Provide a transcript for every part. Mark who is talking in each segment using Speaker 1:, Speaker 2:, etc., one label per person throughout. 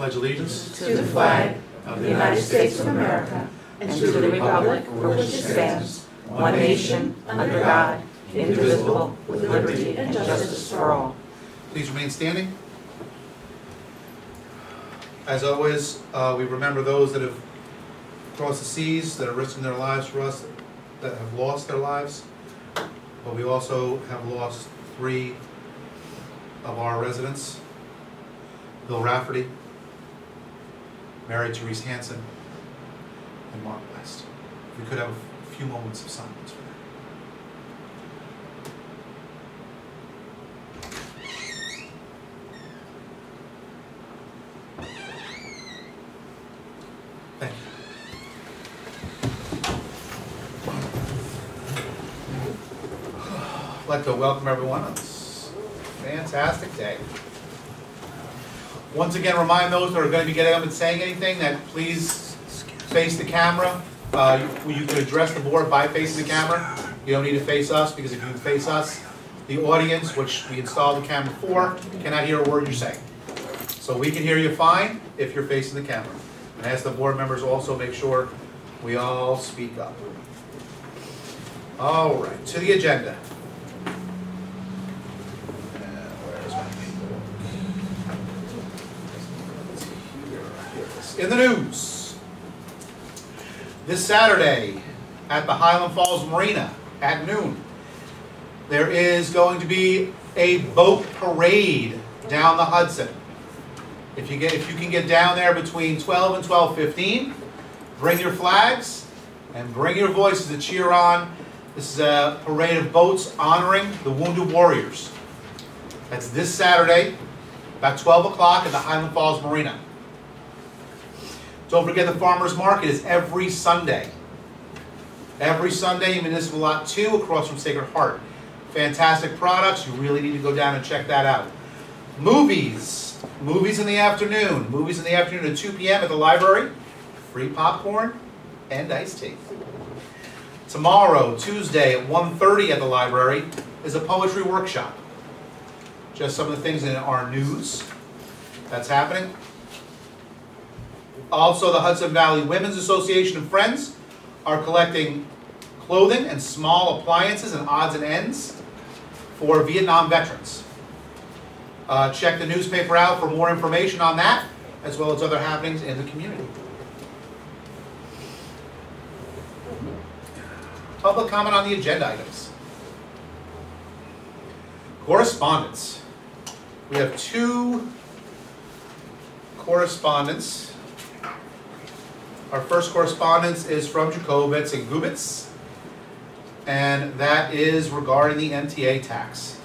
Speaker 1: pledge allegiance
Speaker 2: to the flag of the United States of America and to the republic for which it stands, one nation, under God, indivisible, with liberty and justice for all.
Speaker 1: Please remain standing. As always, we remember those that have crossed the seas, that are risking their lives for us, that have lost their lives. But we also have lost 3 of our residents: Bill Rafferty, Mary Therese Hansen, and Mark West. If we could have a few moments of silence for them. Thank you. I'd like to welcome everyone on this fantastic day. Once again, remind those that are going to be getting up and saying anything that please face the camera. You can address the board by facing the camera. You don't need to face us, because if you face us, the audience, which we installed the camera for, cannot hear a word you're saying. So we can hear you fine if you're facing the camera. And ask the board members also make sure we all speak up. All right, to the agenda. In the news, this Saturday at the Highland Falls Marina at noon, there is going to be a boat parade down the Hudson. If you can get down there between 12 and 12:15, bring your flags and bring your voices to cheer on. This is a parade of boats honoring the wounded warriors. That's this Saturday, about 12 o'clock at the Highland Falls Marina. Don't forget the farmers market is every Sunday. Every Sunday in Municipal Lot 2 across from Sacred Heart. Fantastic products. You really need to go down and check that out. Movies. Movies in the afternoon. Movies in the afternoon at 2 p.m. at the library. Free popcorn and iced tea. Tomorrow, Tuesday at 1:30 at the library is a poetry workshop. Just some of the things in our news that's happening. Also, the Hudson Valley Women's Association of Friends are collecting clothing and small appliances and odds and ends for Vietnam veterans. Check the newspaper out for more information on that, as well as other happenings in the community. Public comment on the agenda items. Correspondence. We have 2 correspondence. Our first correspondence is from Jacobitz and Gubitz, and that is regarding the MTA tax.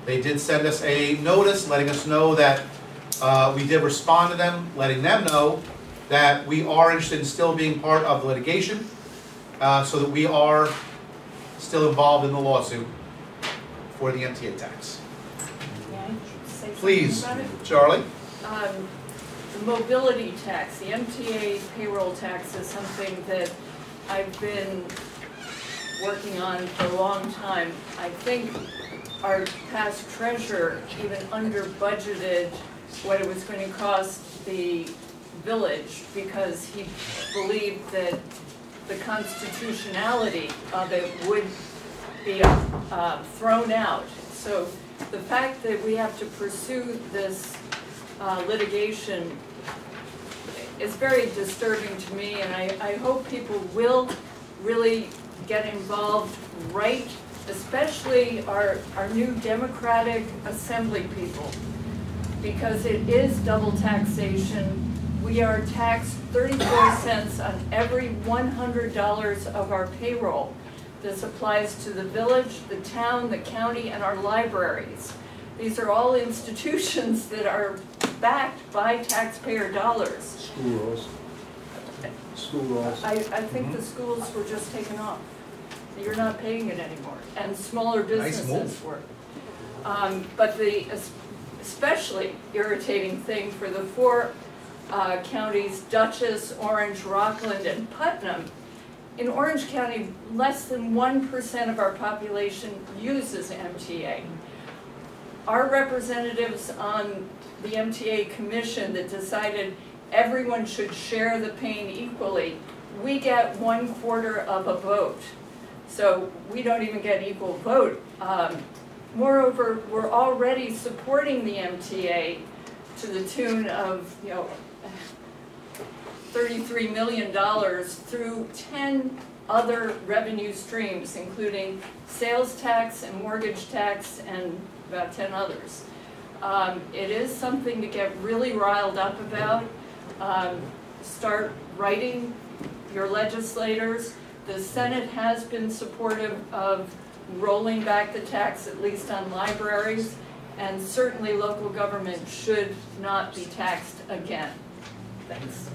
Speaker 1: They did send us a notice letting us know that we did respond to them, letting them know that we are interested in still being part of the litigation, so that we are still involved in the lawsuit for the MTA tax. Please, Charlie.
Speaker 3: The mobility tax, the MTA payroll tax, is something that I've been working on for a long time. I think our past treasurer even under budgeted what it was going to cost the village, because he believed that the constitutionality of it would be thrown out. So the fact that we have to pursue this litigation is very disturbing to me, and I hope people will really get involved right, especially our new Democratic Assembly people, because it is double taxation. We are taxed 34 cents on every $100 of our payroll. This applies to the village, the town, the county, and our libraries. These are all institutions that are backed by taxpayer dollars.
Speaker 4: School rolls. School rolls.
Speaker 3: I think the schools were just taken off. You're not paying it anymore, and smaller businesses were. But the especially irritating thing for the 4 counties, Dutchess, Orange, Rockland, and Putnam. In Orange County, less than 1% of our population uses MTA. our representatives on the MTA commission that decided everyone should share the pain equally, we get 1/4 of a vote. So we don't even get equal vote. Moreover, we're already supporting the MTA to the tune of, $33 million through 10 other revenue streams, including sales tax and mortgage tax and about 10 others. It is something to get really riled up about. Start writing your legislators. The Senate has been supportive of rolling back the tax, at least on libraries, and certainly local government should not be taxed again. Thanks.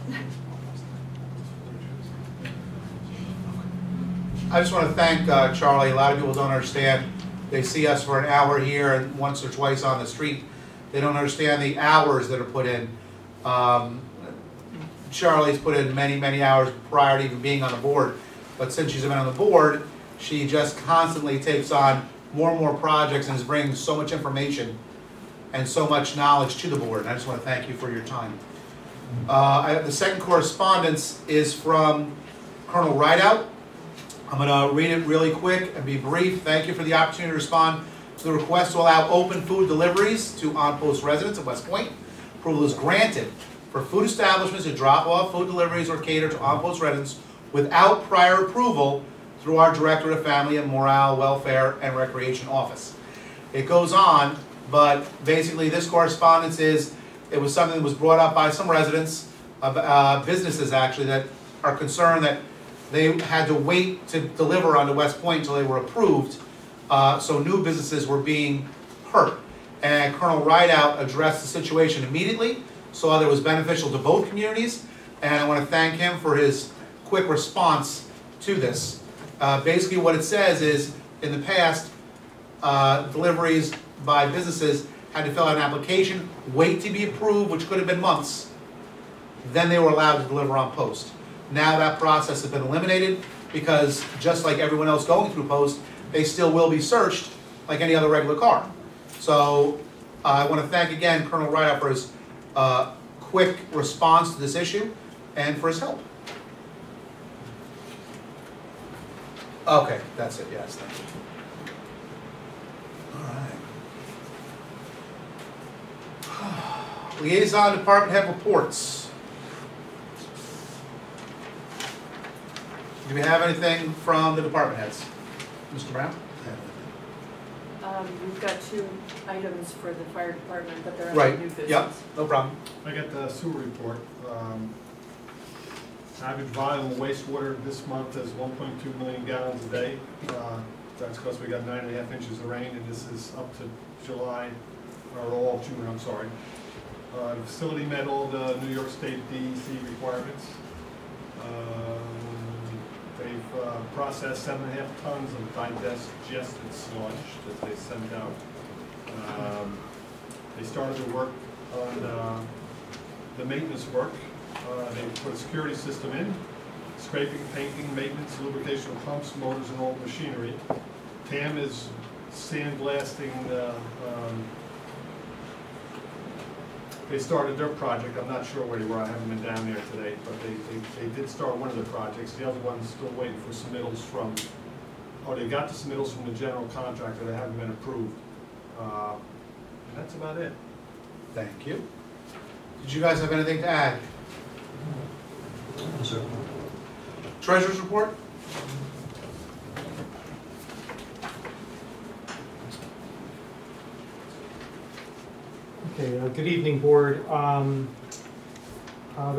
Speaker 1: I just want to thank Charlie. A lot of people don't understand. They see us for an hour here and once or twice on the street. They don't understand the hours that are put in. Charlie's put in many, many hours prior to even being on the board. But since she's been on the board, she just constantly takes on more and more projects and is bringing so much information and so much knowledge to the board. And I just want to thank you for your time. The second correspondence is from Colonel Rideout. I'm going to read it really quick and be brief. Thank you for the opportunity to respond to the request to allow open food deliveries to on-post residents of West Point. Approval is granted for food establishments to drop off food deliveries or cater to on-post residents without prior approval through our Director of Family and Morale, Welfare, and Recreation Office. It goes on, but basically this correspondence it was something that was brought up by some residents, businesses actually, that are concerned that they had to wait to deliver onto West Point until they were approved, so new businesses were being hurt. And Colonel Rideout addressed the situation immediately, saw that it was beneficial to both communities, and I want to thank him for his quick response to this. Basically what it says is, in the past, deliveries by businesses had to fill out an application, wait to be approved, which could have been months, then they were allowed to deliver on post. Now that process has been eliminated because just like everyone else going through post, they still will be searched like any other regular car. So I want to thank again Colonel Rideout for his quick response to this issue and for his help. Okay, that's it, yes, thank you. All right. Liaison Department Head Reports. Do we have anything from the department heads? Mr. Brown?
Speaker 3: We've got 2 items for the fire department, but they're
Speaker 1: Right.
Speaker 3: under new business.
Speaker 1: Yep, no problem.
Speaker 4: I got the sewer report. Average volume of wastewater this month is 1.2 million gallons a day. That's because we got 9.5 inches of rain, and this is up to July, or all of June, I'm sorry. The facility met all the New York State DEC requirements. They've processed 7.5 tons of digested sludge that they sent out. They started to work on the maintenance work. They put a security system in, scraping, painting, maintenance, lubrication of pumps, motors, and all machinery. TAM is sandblasting. They started their project. I'm not sure where they were. I haven't been down there today, but they did start one of the projects. The other one's still waiting for submittals from, they got the submittals from the general contractor. They haven't been approved. And that's about it.
Speaker 1: Thank you. Did you guys have anything to add?
Speaker 5: Yes, sir.
Speaker 1: Treasurer's report?
Speaker 5: Okay, good evening, board. The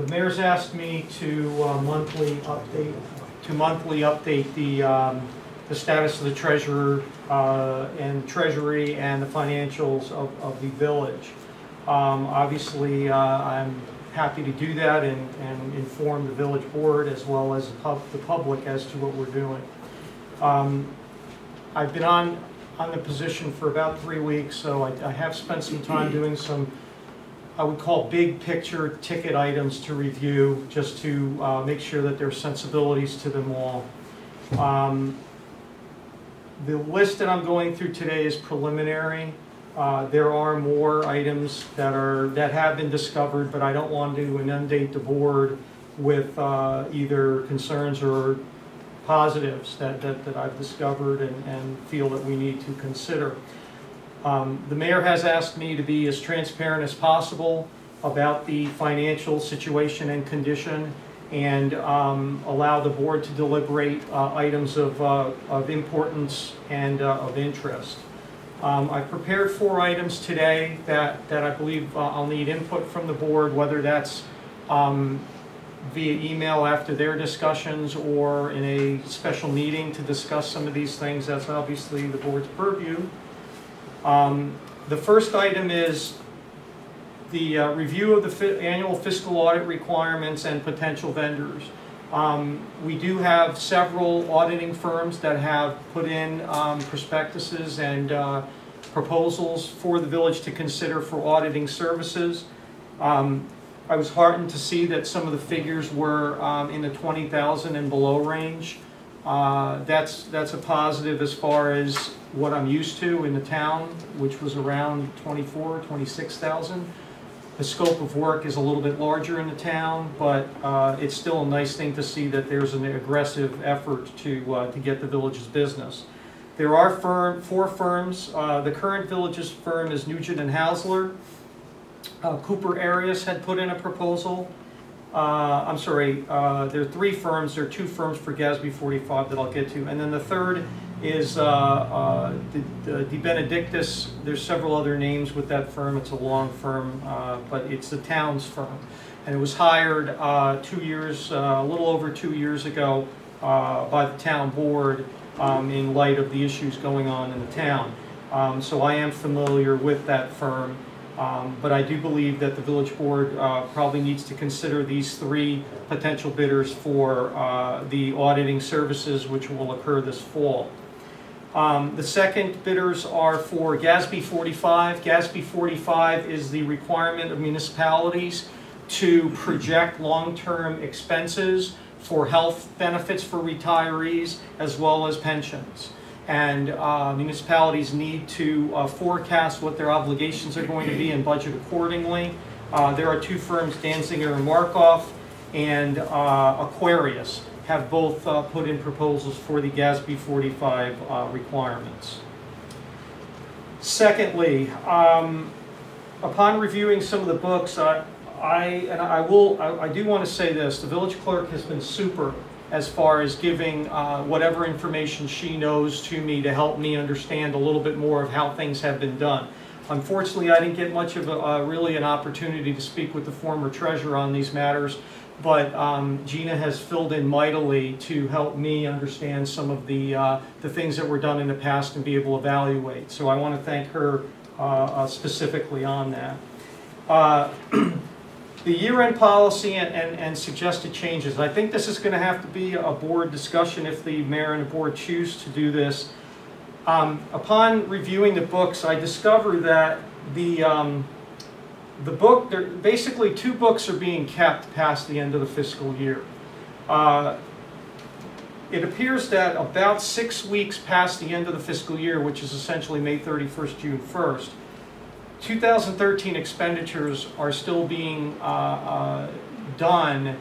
Speaker 5: mayor's asked me to monthly update the status of the treasurer and treasury and the financials of the village. Obviously, I'm happy to do that and inform the village board as well as the public as to what we're doing. I've been on the position for about 3 weeks, so I have spent some time doing some, I would call big picture ticket items to review, just to make sure that there are sensibilities to them all. The list that I'm going through today is preliminary. There are more items that have been discovered, but I don't want to inundate the board with either concerns or positives that I've discovered and feel that we need to consider. The mayor has asked me to be as transparent as possible about the financial situation and condition, and allow the board to deliberate items of importance and of interest. I prepared 4 items today that I believe I'll need input from the board, whether that's via email after their discussions or in a special meeting to discuss some of these things. That's obviously the board's purview. The first item is the review of the annual fiscal audit requirements and potential vendors. We do have several auditing firms that have put in prospectuses and proposals for the village to consider for auditing services. I was heartened to see that some of the figures were in the 20,000 and below range. That's a positive as far as what I'm used to in the town, which was around 26,000. The scope of work is a little bit larger in the town, but it's still a nice thing to see that there's an aggressive effort to get the village's business. There are 4 firms. The current village's firm is Nugent and Hausler. Cooper Arias had put in a proposal. I'm sorry, there are 3 firms. There are 2 firms for GASB 45 that I'll get to. And then the third is De Benedictus. There's several other names with that firm. It's a long firm, but it's the town's firm. And it was hired 2 years, a little over 2 years ago by the town board in light of the issues going on in the town. So I am familiar with that firm. But I do believe that the village board probably needs to consider these 3 potential bidders for the auditing services, which will occur this fall. The second bidders are for GASB 45. GASB 45 is the requirement of municipalities to project long-term expenses for health benefits for retirees as well as pensions. And municipalities need to forecast what their obligations are going to be and budget accordingly. There are 2 firms, Danziger and Markoff, and Aquarius, have both put in proposals for the GASB 45 requirements. Secondly, upon reviewing some of the books, I do want to say this: the village clerk has been super as far as giving whatever information she knows to me to help me understand a little bit more of how things have been done. Unfortunately, I didn't get much of really an opportunity to speak with the former treasurer on these matters, but Gina has filled in mightily to help me understand some of the things that were done in the past and be able to evaluate. So I want to thank her specifically on that. The year-end policy and suggested changes. I think this is going to have to be a board discussion if the mayor and the board choose to do this. Upon reviewing the books, I discovered that the book, basically 2 books are being kept past the end of the fiscal year. It appears that about 6 weeks past the end of the fiscal year, which is essentially May 31st, June 1st, 2013 expenditures are still being done,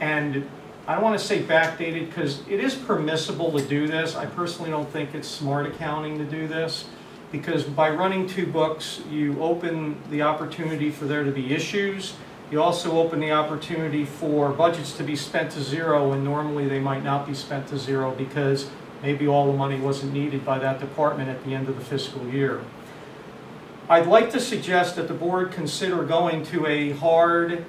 Speaker 5: and I don't want to say backdated because it is permissible to do this. I personally don't think it's smart accounting to do this, because by running 2 books, you open the opportunity for there to be issues. You also open the opportunity for budgets to be spent to 0, and normally they might not be spent to 0 because maybe all the money wasn't needed by that department at the end of the fiscal year. I'd like to suggest that the board consider going to a hard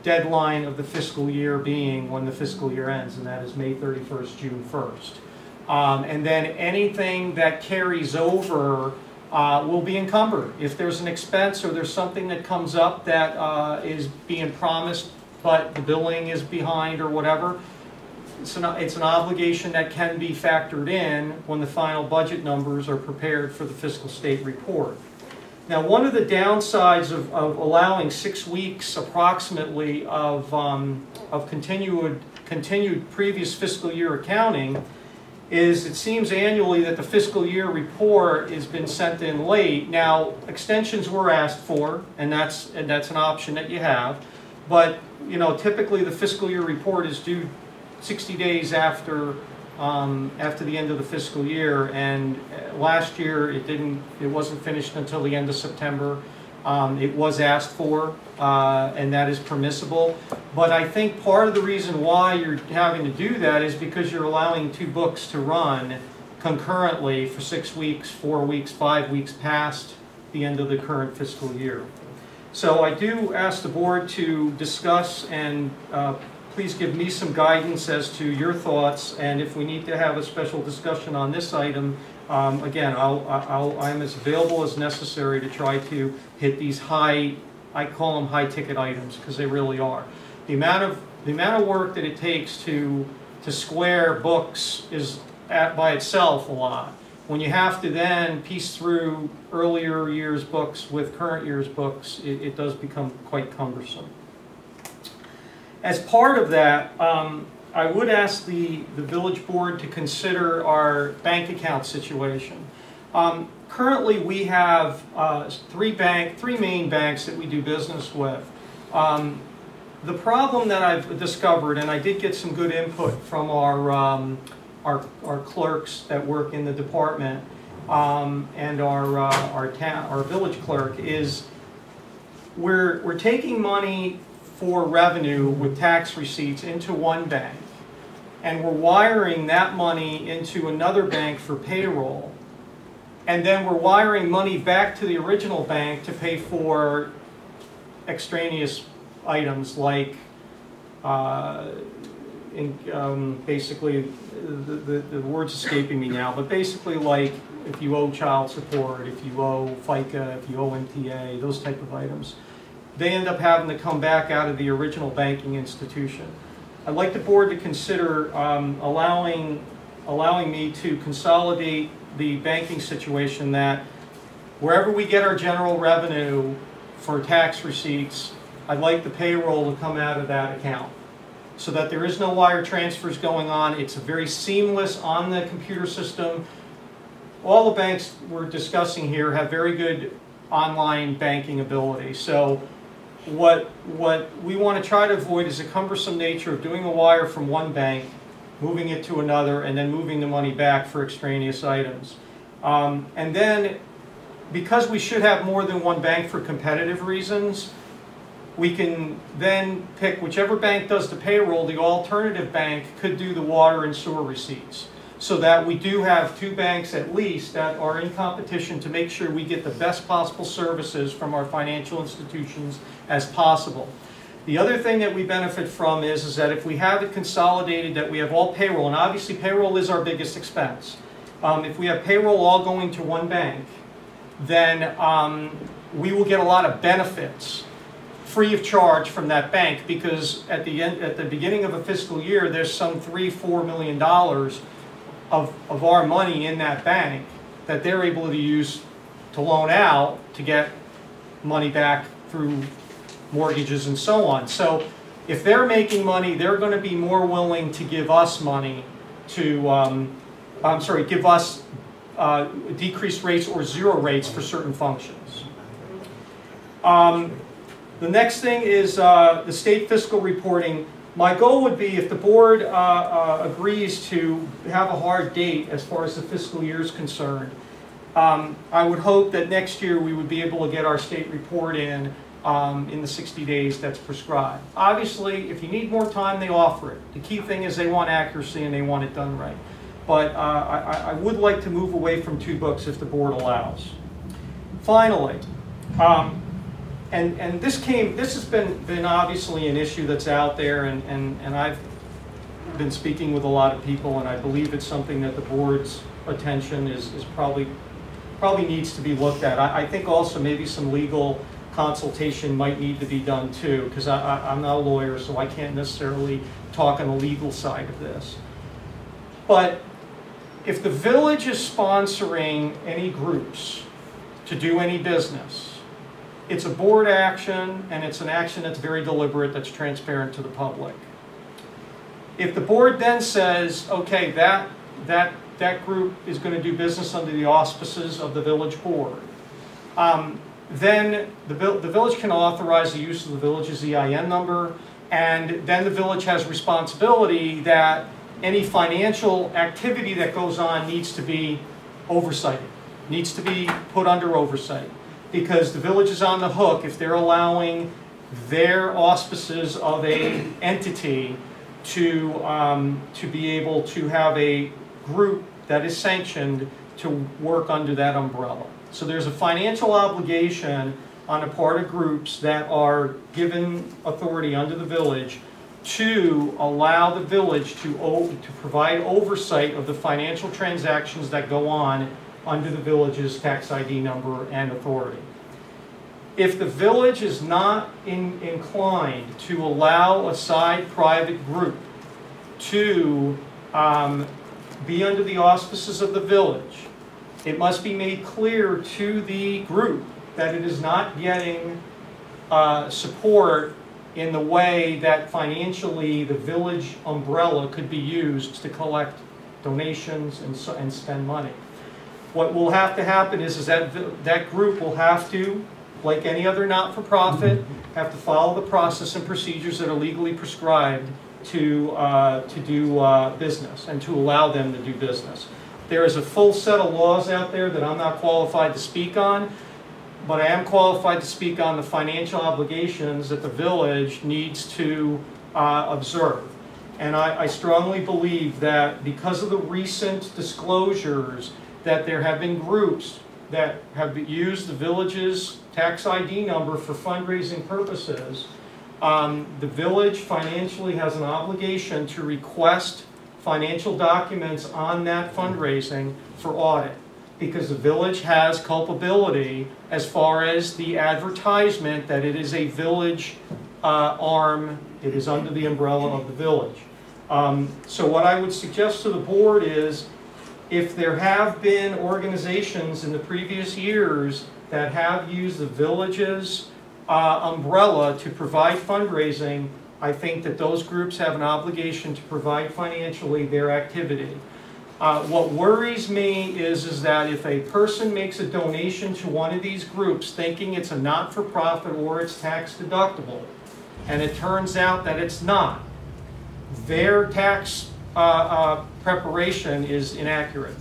Speaker 5: deadline of the fiscal year being when the fiscal year ends, and that is May 31st, June 1st. And then anything that carries over will be encumbered. If there's an expense or there's something that comes up that is being promised but the billing is behind or whatever, it's an obligation that can be factored in when the final budget numbers are prepared for the fiscal state report. Now, one of the downsides of allowing 6 weeks approximately of continued previous fiscal year accounting is it seems annually that the fiscal year report has been sent in late. Now, extensions were asked for, and that's an option that you have. But, you know, typically the fiscal year report is due 60 days after the end of the fiscal year, and last year it wasn't finished until the end of September. It was asked for, and that is permissible. But I think part of the reason why you're having to do that is because you're allowing 2 books to run concurrently for 6 weeks, 4 weeks, 5 weeks past the end of the current fiscal year. So I do ask the board to discuss and please give me some guidance as to your thoughts, and if we need to have a special discussion on this item, again, I'm as available as necessary to try to hit these I call them high-ticket items, because they really are. The amount of work that it takes to square books is by itself a lot. When you have to then piece through earlier years' books with current year's books, it does become quite cumbersome. As part of that, I would ask the village board to consider our bank account situation. Currently, we have three main banks that we do business with. The problem that I've discovered, and I did get some good input from our clerks that work in the department and our village clerk, is we're taking money for revenue with tax receipts into one bank, and we're wiring that money into another bank for payroll, and then we're wiring money back to the original bank to pay for extraneous items like basically, the word's escaping me now, but basically like if you owe child support, if you owe FICA, if you owe MTA, those type of items. They end up having to come back out of the original banking institution. I'd like the board to consider allowing me to consolidate the banking situation, that wherever we get our general revenue for tax receipts, I'd like the payroll to come out of that account, so that there is no wire transfers going on. It's a very seamless on the computer system. All the banks we're discussing here have very good online banking ability. So what we want to try to avoid is the cumbersome nature of doing a wire from one bank, moving it to another, and then moving the money back for extraneous items. And then, because we should have more than one bank for competitive reasons, we can then pick whichever bank does the payroll. The alternative bank could do the water and sewer receipts, so that we do have 2 banks at least that are in competition to make sure we get the best possible services from our financial institutions as possible. The other thing that we benefit from is that if we have it consolidated, that we have all payroll, and obviously payroll is our biggest expense. If we have payroll all going to one bank, then we will get a lot of benefits free of charge from that bank, because at the beginning of a fiscal year, there's some $3-4 million of our money in that bank that they're able to use to loan out to get money back through mortgages and so on. So if they're making money, they're going to be more willing to give us money to, give us decreased rates or 0 rates for certain functions. The next thing is the state fiscal reporting. My goal would be, if the board agrees to have a hard date as far as the fiscal year is concerned, I would hope that next year we would be able to get our state report in the 60 days that's prescribed. Obviously, if you need more time, they offer it. The key thing is they want accuracy and they want it done right. But I would like to move away from 2 books if the board allows. Finally, and this has been obviously an issue that's out there, and I've been speaking with a lot of people, and I believe it's something that the board's attention is probably needs to be looked at. I think also maybe some legal consultation might need to be done too, because I'm not a lawyer, so I can't necessarily talk on the legal side of this. But if the village is sponsoring any groups to do any business, it's a board action, and it's an action that's very deliberate, that's transparent to the public. If the board then says, okay, that that group is going to do business under the auspices of the village board. Then the village can authorize the use of the village's EIN number, and then the village has responsibility that any financial activity that goes on needs to be oversighted, needs to be put under oversight, because the village is on the hook if they're allowing their auspices of a entity to be able to have a group that is sanctioned to work under that umbrella. So there's a financial obligation on the part of groups that are given authority under the village to allow the village to provide oversight of the financial transactions that go on under the village's tax ID number and authority. If the village is not inclined to allow a side private group to be under the auspices of the village, it must be made clear to the group that it is not getting support in the way that financially the village umbrella could be used to collect donations and spend money. What will have to happen is that that group will have to, like any other not-for-profit, have to follow the process and procedures that are legally prescribed to do business and to allow them to do business. There is a full set of laws out there that I'm not qualified to speak on, but I am qualified to speak on the financial obligations that the village needs to observe. And I strongly believe that because of the recent disclosures that there have been groups that have used the village's tax ID number for fundraising purposes, the village financially has an obligation to request financial documents on that fundraising for audit, because the village has culpability as far as the advertisement that it is a village arm, it is under the umbrella of the village. So what I would suggest to the board is, if there have been organizations in the previous years that have used the village's umbrella to provide fundraising, I think that those groups have an obligation to provide financially their activity. What worries me is that if a person makes a donation to one of these groups thinking it's a not-for-profit or it's tax deductible, and it turns out that it's not, their tax preparation is inaccurate.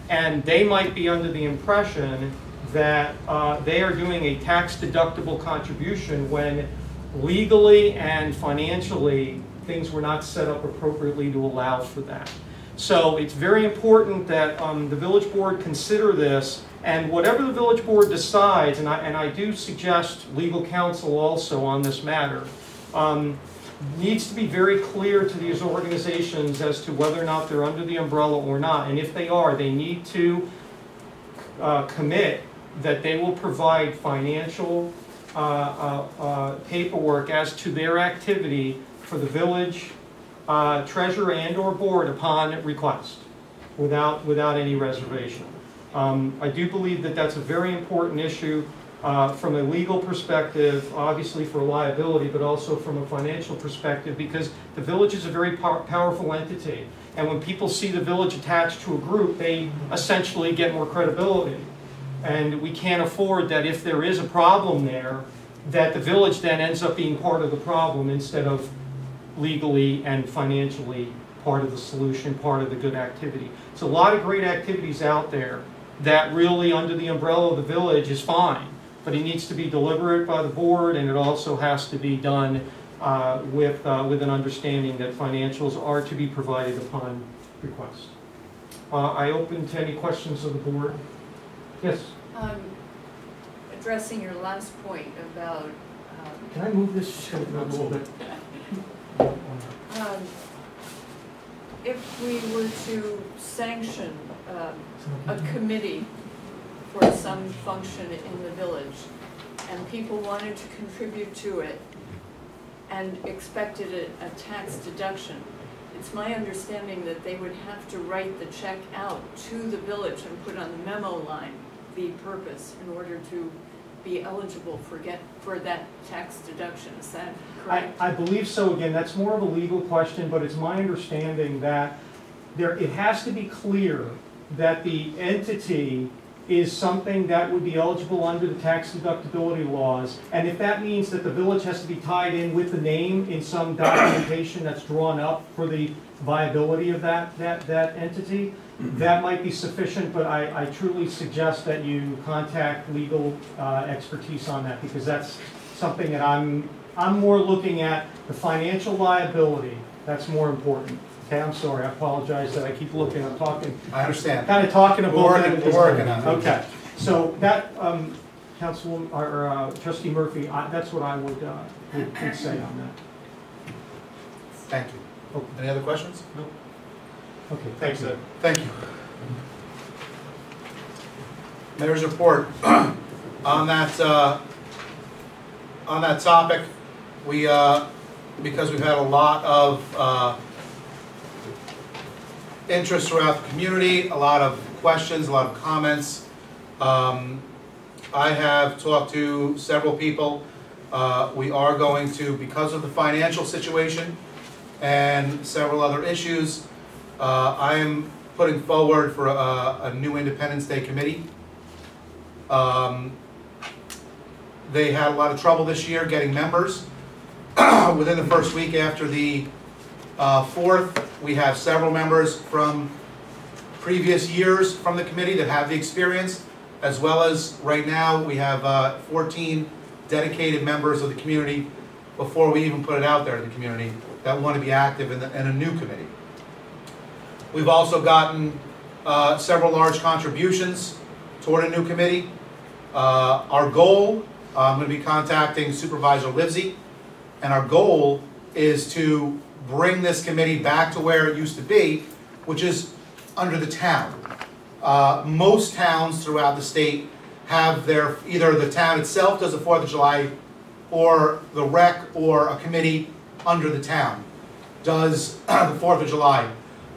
Speaker 5: And they might be under the impression that they are doing a tax-deductible contribution when legally and financially things were not set up appropriately to allow for that. So it's very important that the village board consider this, and whatever the village board decides, and I do suggest legal counsel also on this matter, needs to be very clear to these organizations as to whether or not they're under the umbrella or not. And if they are, they need to commit that they will provide financial paperwork as to their activity for the village treasurer and or board upon request, without any reservation. I do believe that that's a very important issue from a legal perspective, obviously for liability, but also from a financial perspective, because the village is a very powerful entity. And when people see the village attached to a group, they essentially get more credibility. And we can't afford that if there is a problem there, that the village then ends up being part of the problem instead of legally and financially part of the solution, part of the good activity. It's a lot of great activities out there that really under the umbrella of the village is fine, but it needs to be deliberate by the board, and it also has to be done with an understanding that financials are to be provided upon request. I open to any questions of the board. Yes?
Speaker 3: Addressing your last point about...
Speaker 5: Can I move this a little bit?
Speaker 3: If we were to sanction a committee for some function in the village, and people wanted to contribute to it and expected a tax deduction, it's my understanding that they would have to write the check out to the village and put on the memo line the purpose in order to be eligible for that tax deduction. Is that correct?
Speaker 5: I believe so. Again, that's more of a legal question, but it's my understanding that it has to be clear that the entity is something that would be eligible under the tax deductibility laws. And if that means that the village has to be tied in with the name in some documentation that's drawn up for the viability of that entity, that might be sufficient, but I truly suggest that you contact legal expertise on that, because that's something that I'm more looking at the financial liability. That's more important. Okay, I'm sorry, I apologize that I keep looking, I'm talking.
Speaker 1: I understand.
Speaker 5: Kind of talking about that.
Speaker 1: We're working on it.
Speaker 5: Okay, so that, Councilwoman, or Trustee Murphy, that's what I would say on that.
Speaker 1: Thank you.
Speaker 5: Okay.
Speaker 1: Any other questions?
Speaker 5: No. Okay,
Speaker 4: Thanks, Ed.
Speaker 1: Thank you. Mayor's report. On that topic, we because we've had a lot of interest throughout the community, a lot of questions, a lot of comments. I have talked to several people. We are going to, because of the financial situation and several other issues, I am putting forward for a new Independence Day committee. They had a lot of trouble this year getting members. Within the first week after the 4th, we have several members from previous years from the committee that have the experience, as well as right now we have 14 dedicated members of the community before we even put it out there to the community that want to be active in a new committee. We've also gotten several large contributions toward a new committee. Our goal, I'm going to be contacting Supervisor Livesey, and our goal is to bring this committee back to where it used to be, which is under the town. Most towns throughout the state have their, either the town itself does the 4th of July, or the rec or a committee under the town does the 4th of July.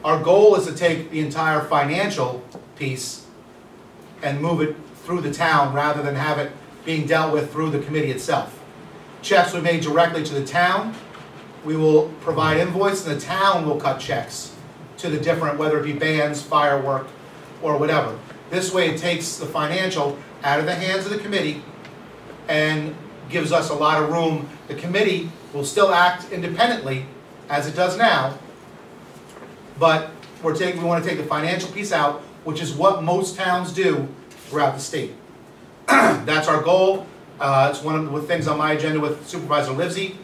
Speaker 1: Our goal is to take the entire financial piece and move it through the town rather than have it being dealt with through the committee itself. Checks were made directly to the town. We will provide invoice, and the town will cut checks to the different, whether it be bands, firework, or whatever. This way it takes the financial out of the hands of the committee and gives us a lot of room. The committee will still act independently as it does now, but we want to take the financial piece out, which is what most towns do throughout the state. That's our goal. It's one of the things on my agenda with Supervisor Livesey.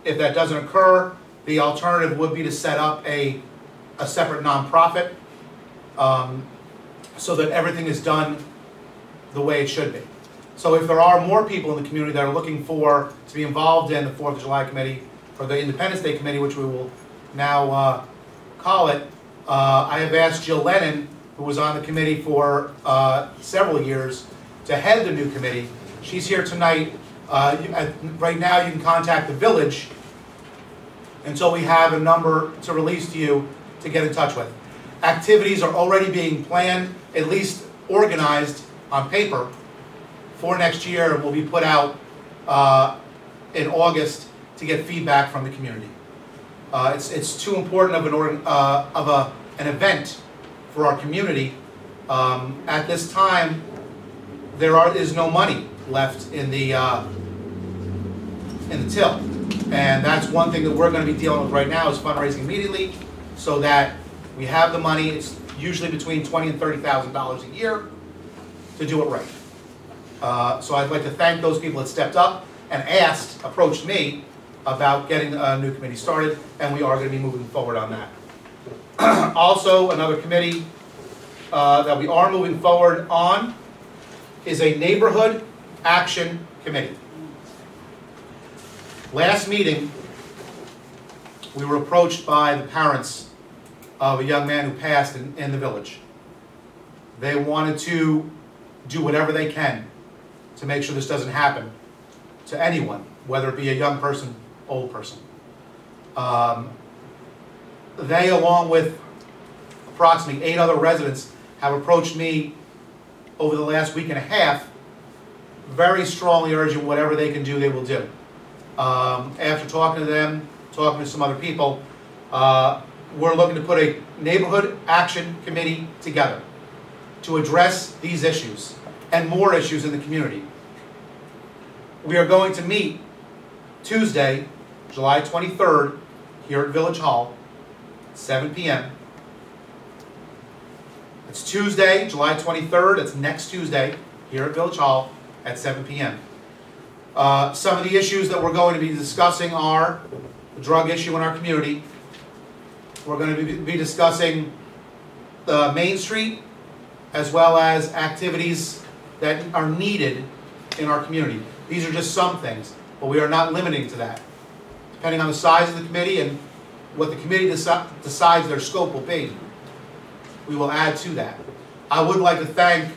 Speaker 1: If that doesn't occur, the alternative would be to set up a separate nonprofit so that everything is done the way it should be. So if there are more people in the community that are looking to be involved in the 4th of July committee, or the Independence Day committee, which we will now call it, I have asked Jill Lennon, who was on the committee for several years, to head the new committee. She's here tonight. Right now you can contact the village until we have a number to release to you to get in touch with. Activities are already being planned, at least organized on paper, for next year, and will be put out in August to get feedback from the community. It's too important of an event for our community. At this time, there is no money left in the till, and that's one thing that we're going to be dealing with right now is fundraising immediately, so that we have the money. It's usually between $20,000 and $30,000 a year to do it right. So I'd like to thank those people that stepped up and approached me about getting a new committee started, and we are going to be moving forward on that. Also, another committee that we are moving forward on is a neighborhood action committee. Last meeting, we were approached by the parents of a young man who passed in the village. They wanted to do whatever they can to make sure this doesn't happen to anyone, whether it be a young person, old person. They, along with approximately 8 other residents, have approached me over the last week and a half, very strongly urging whatever they can do, they will do. After talking to them, talking to some other people, we're looking to put a neighborhood action committee together to address these issues and more issues in the community. We are going to meet Tuesday, July 23rd, here at Village Hall, 7 p.m. It's Tuesday, July 23rd, it's next Tuesday, here at Village Hall at 7 p.m. Some of the issues that we're going to be discussing are the drug issue in our community. We're going to be discussing the Main Street, as well as activities that are needed in our community. These are just some things, but we are not limiting to that. Depending on the size of the committee and what the committee decides their scope will be, we will add to that. I would like to thank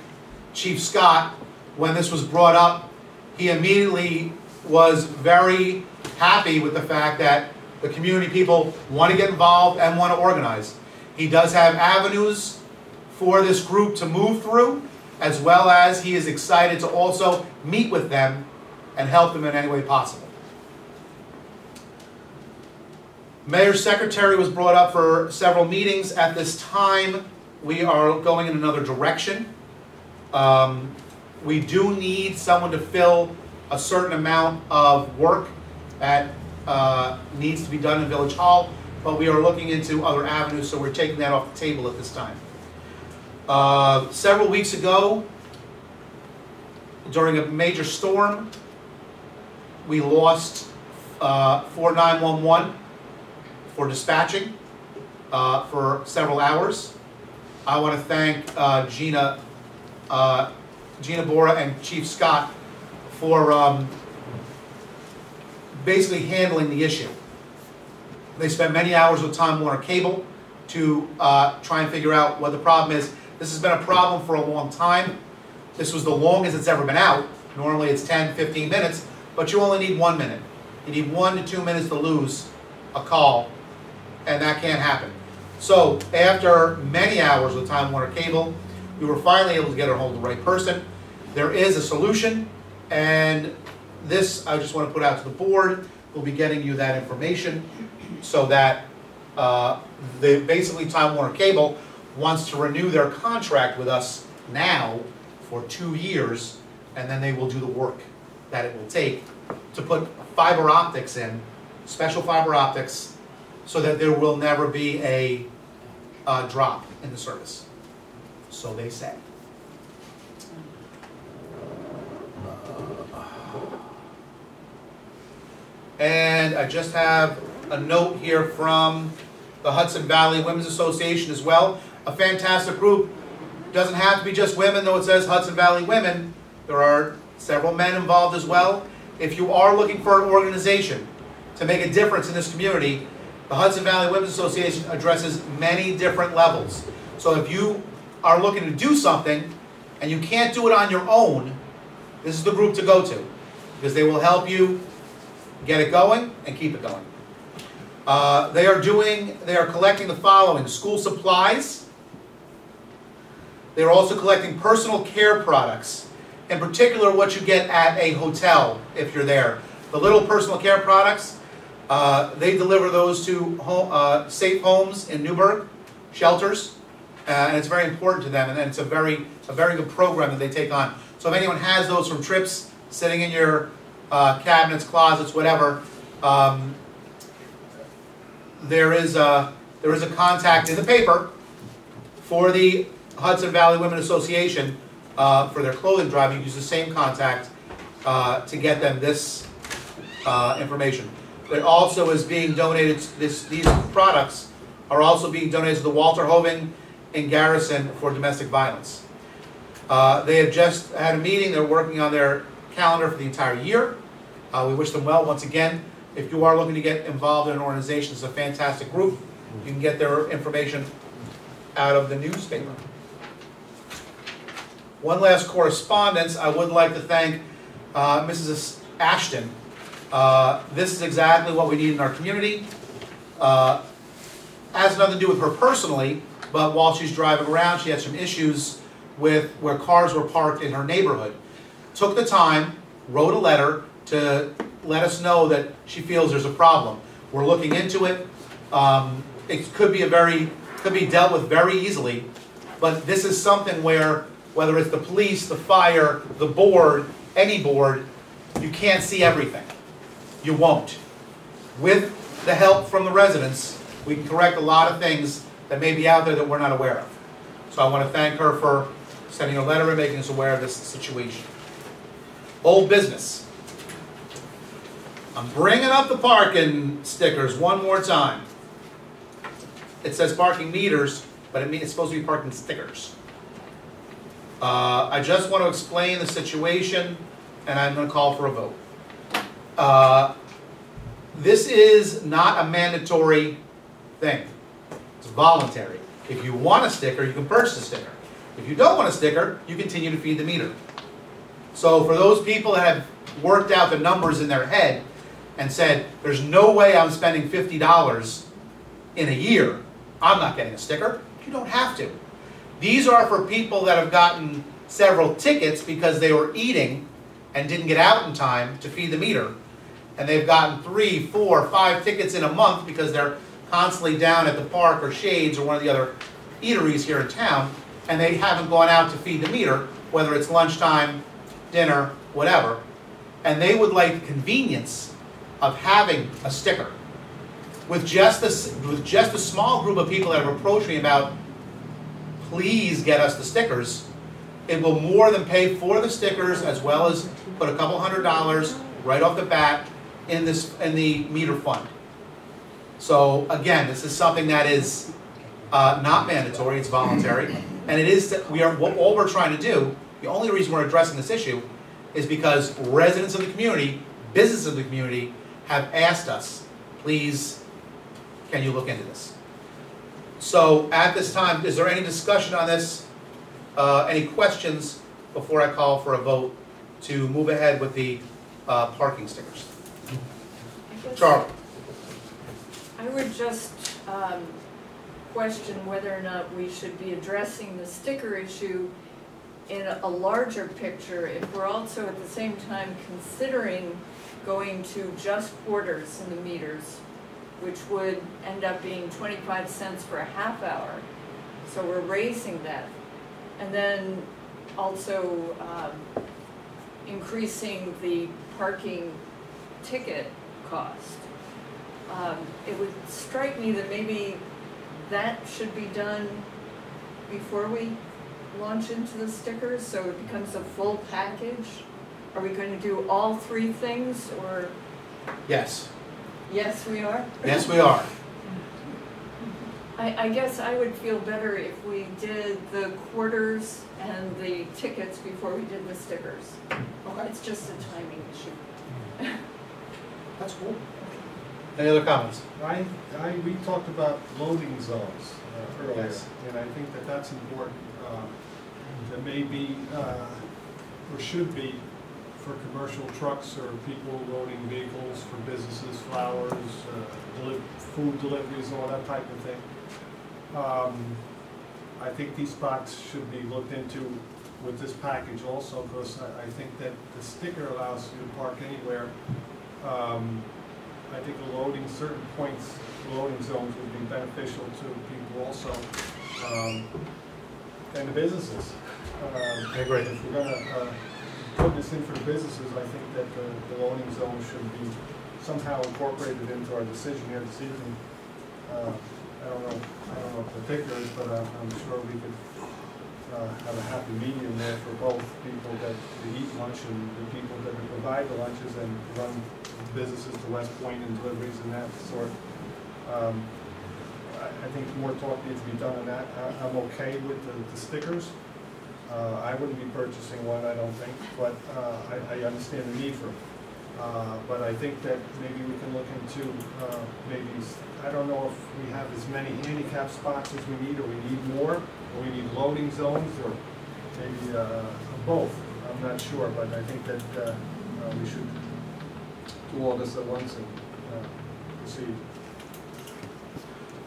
Speaker 1: Chief Scott. When this was brought up, he immediately was very happy with the fact that the community people want to get involved and want to organize. He does have avenues for this group to move through, as well as he is excited to also meet with them and help them in any way possible. Mayor's secretary was brought up for several meetings. At this time, we are going in another direction. We do need someone to fill a certain amount of work that needs to be done in Village Hall, but we are looking into other avenues, so we're taking that off the table at this time. Several weeks ago, during a major storm, we lost 4911 for dispatching for several hours. I want to thank Gina Bora and Chief Scott for basically handling the issue. They spent many hours with Time Warner Cable to try and figure out what the problem is. This has been a problem for a long time. This was the longest it's ever been out. Normally it's 10, 15 minutes, but you only need 1 minute. You need 1 to 2 minutes to lose a call, and that can't happen. So after many hours with Time Warner Cable, we were finally able to get a hold of the right person. There is a solution, and this I just want to put out to the board. We'll be getting you that information so that basically Time Warner Cable wants to renew their contract with us now for 2 years, and then they will do the work that it will take to put fiber optics in, special fiber optics, so that there will never be a drop in the service. So they say. And I just have a note here from the Hudson Valley Women's Association as well. A fantastic group. Doesn't have to be just women, though it says Hudson Valley Women. There are several men involved as well. If you are looking for an organization to make a difference in this community, the Hudson Valley Women's Association addresses many different levels. So if you are looking to do something and you can't do it on your own, this is the group to go to, because they will help you get it going and keep it going. They are collecting the following: school supplies. They are also collecting personal care products, in particular what you get at a hotel if you're there. The little personal care products, they deliver those to safe homes in Newburgh, shelters, and it's very important to them, and it's a very good program that they take on. So if anyone has those from trips sitting in your cabinets, closets, whatever, there is a contact in the paper for the Hudson Valley Women Association for their clothing drive. You use the same contact to get them this information. It also is being donated. These products are also being donated to the Walter Hoven in Garrison for domestic violence. They have just had a meeting. They're working on their calendar for the entire year. We wish them well. Once again, if you are looking to get involved in an organization, it's a fantastic group. You can get their information out of the newspaper. One last correspondence. I would like to thank Mrs. Ashton. This is exactly what we need in our community. Has nothing to do with her personally, but while she's driving around, she had some issues with where cars were parked in her neighborhood. Took the time, wrote a letter to let us know that she feels there's a problem. We're looking into it. it could be dealt with very easily, but this is something where, whether it's the police, the fire, the board, any board, you can't see everything. You won't. With the help from the residents, we can correct a lot of things that may be out there that we're not aware of. So I want to thank her for sending a letter and making us aware of this situation. Old business. I'm bringing up the parking stickers one more time. It says parking meters, but it's supposed to be parking stickers. I just want to explain the situation, and I'm going to call for a vote. This is not a mandatory thing. It's voluntary. If you want a sticker, you can purchase a sticker. If you don't want a sticker, you continue to feed the meter. So for those people that have worked out the numbers in their head and said, there's no way I'm spending $50 in a year, I'm not getting a sticker, you don't have to. These are for people that have gotten several tickets because they were eating and didn't get out in time to feed the meter. And they've gotten 3, 4, 5 tickets in a month because they're constantly down at the park or Shades or one of the other eateries here in town, and they haven't gone out to feed the meter, whether it's lunchtime, dinner, whatever, and they would like the convenience of having a sticker. With just a small group of people that have approached me about, please get us the stickers, it will more than pay for the stickers, as well as put a couple $100 right off the bat in the meter fund. So again, this is something that is not mandatory; it's voluntary, and it is. All we're trying to do. The only reason we're addressing this issue is because residents of the community, businesses of the community, have asked us, please, can you look into this? So at this time, is there any discussion on this? Any questions before I call for a vote to move ahead with the parking stickers? Charlie.
Speaker 3: I would just question whether or not we should be addressing the sticker issue in a larger picture if we're also at the same time considering going to just quarters in the meters, which would end up being 25 cents for a half hour. So we're raising that. And then also increasing the parking ticket cost. It would strike me that maybe that should be done before we launch into the stickers, so it becomes a full package. Are we going to do all 3 things, or?
Speaker 1: Yes.
Speaker 3: Yes, we are?
Speaker 1: Yes, we are.
Speaker 3: I guess I would feel better if we did the quarters and the tickets before we did the stickers.
Speaker 1: Okay.
Speaker 3: It's just a timing issue.
Speaker 1: That's cool. Any other comments?
Speaker 4: We talked about loading zones earlier,
Speaker 1: Yes.
Speaker 4: and I think that that's important. That may be, or should be, for commercial trucks or people loading vehicles for businesses, flowers, food deliveries, all that type of thing. I think these spots should be looked into with this package also, because I think that the sticker allows you to park anywhere. I think loading certain points, loading zones would be beneficial to people also, and the businesses.
Speaker 1: I agree.
Speaker 4: If we're going to put this in for the businesses, I think that the loading zone should be somehow incorporated into our decision here this evening. I don't know particulars, but I'm sure we could have a happy medium there for both people that eat lunch and the people that provide the lunches and run businesses to West Point and deliveries and that sort. I think more talk needs to be done on that. I'm okay with the stickers. I wouldn't be purchasing one, I don't think, but I understand the need for them. But I think that maybe we can look into maybe, I don't know if we have as many handicap spots as we need, or we need more, or we need loading zones, or maybe both. I'm not sure, but I think that we should do all this at once and proceed.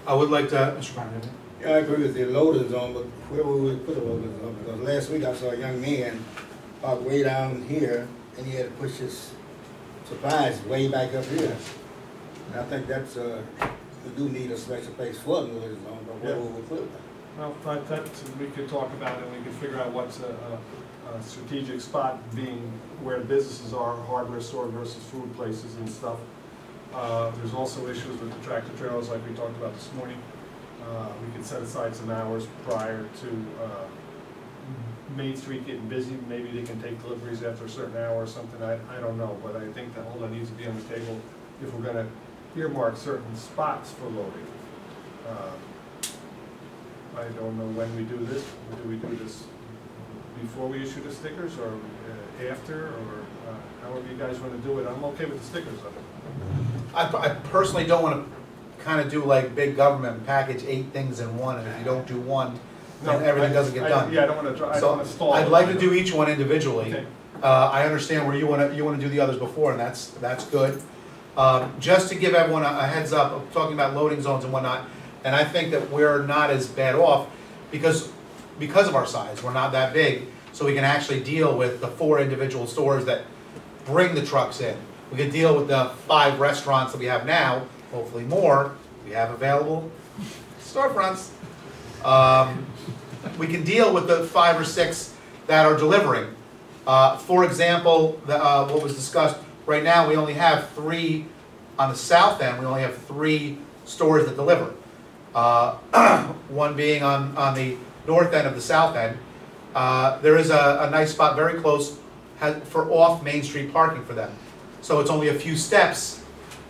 Speaker 1: I would like to, Mr. Brown.
Speaker 6: Yeah, I agree with the loading zone, but where would we put a loading zone? Because last week I saw a young man parked way down here, and he had to push his supplies way back up here. And I think that's we do need a special place for the loading zone, but where
Speaker 4: Yeah.
Speaker 6: would we put it?
Speaker 4: Well, that we could talk about, and we could figure out what's a strategic spot, being where businesses are, hardware store versus food places and stuff. There's also issues with the tractor trailers like we talked about this morning. We could set aside some hours prior to Main Street getting busy. Maybe they can take deliveries after a certain hour or something. I don't know, but I think that all that needs to be on the table if we're gonna earmark certain spots for loading. I don't know when we do this. Do we do this before we issue the stickers, or after, or however you guys want to do it? I'm okay with the stickers of it.
Speaker 1: I personally don't want to kind of do like big government and package 8 things in one, and if you don't do one, then everything doesn't get done.
Speaker 4: Yeah, I don't want to. I don't want to stall.
Speaker 1: I'd like to do each one individually.
Speaker 4: Okay.
Speaker 1: I understand where you want to do the others before, and that's good. Just to give everyone a heads up, of talking about loading zones and whatnot, and I think that we're not as bad off because of our size. We're not that big, so we can actually deal with the 4 individual stores that bring the trucks in. We can deal with the 5 restaurants that we have now, hopefully more. We have available storefronts. We can deal with the 5 or 6 that are delivering. For example, what was discussed, right now we only have 3 on the south end. We only have 3 stores that deliver. One being on the north end of the south end. There is a nice spot very close for off Main Street parking for them. So it's only a few steps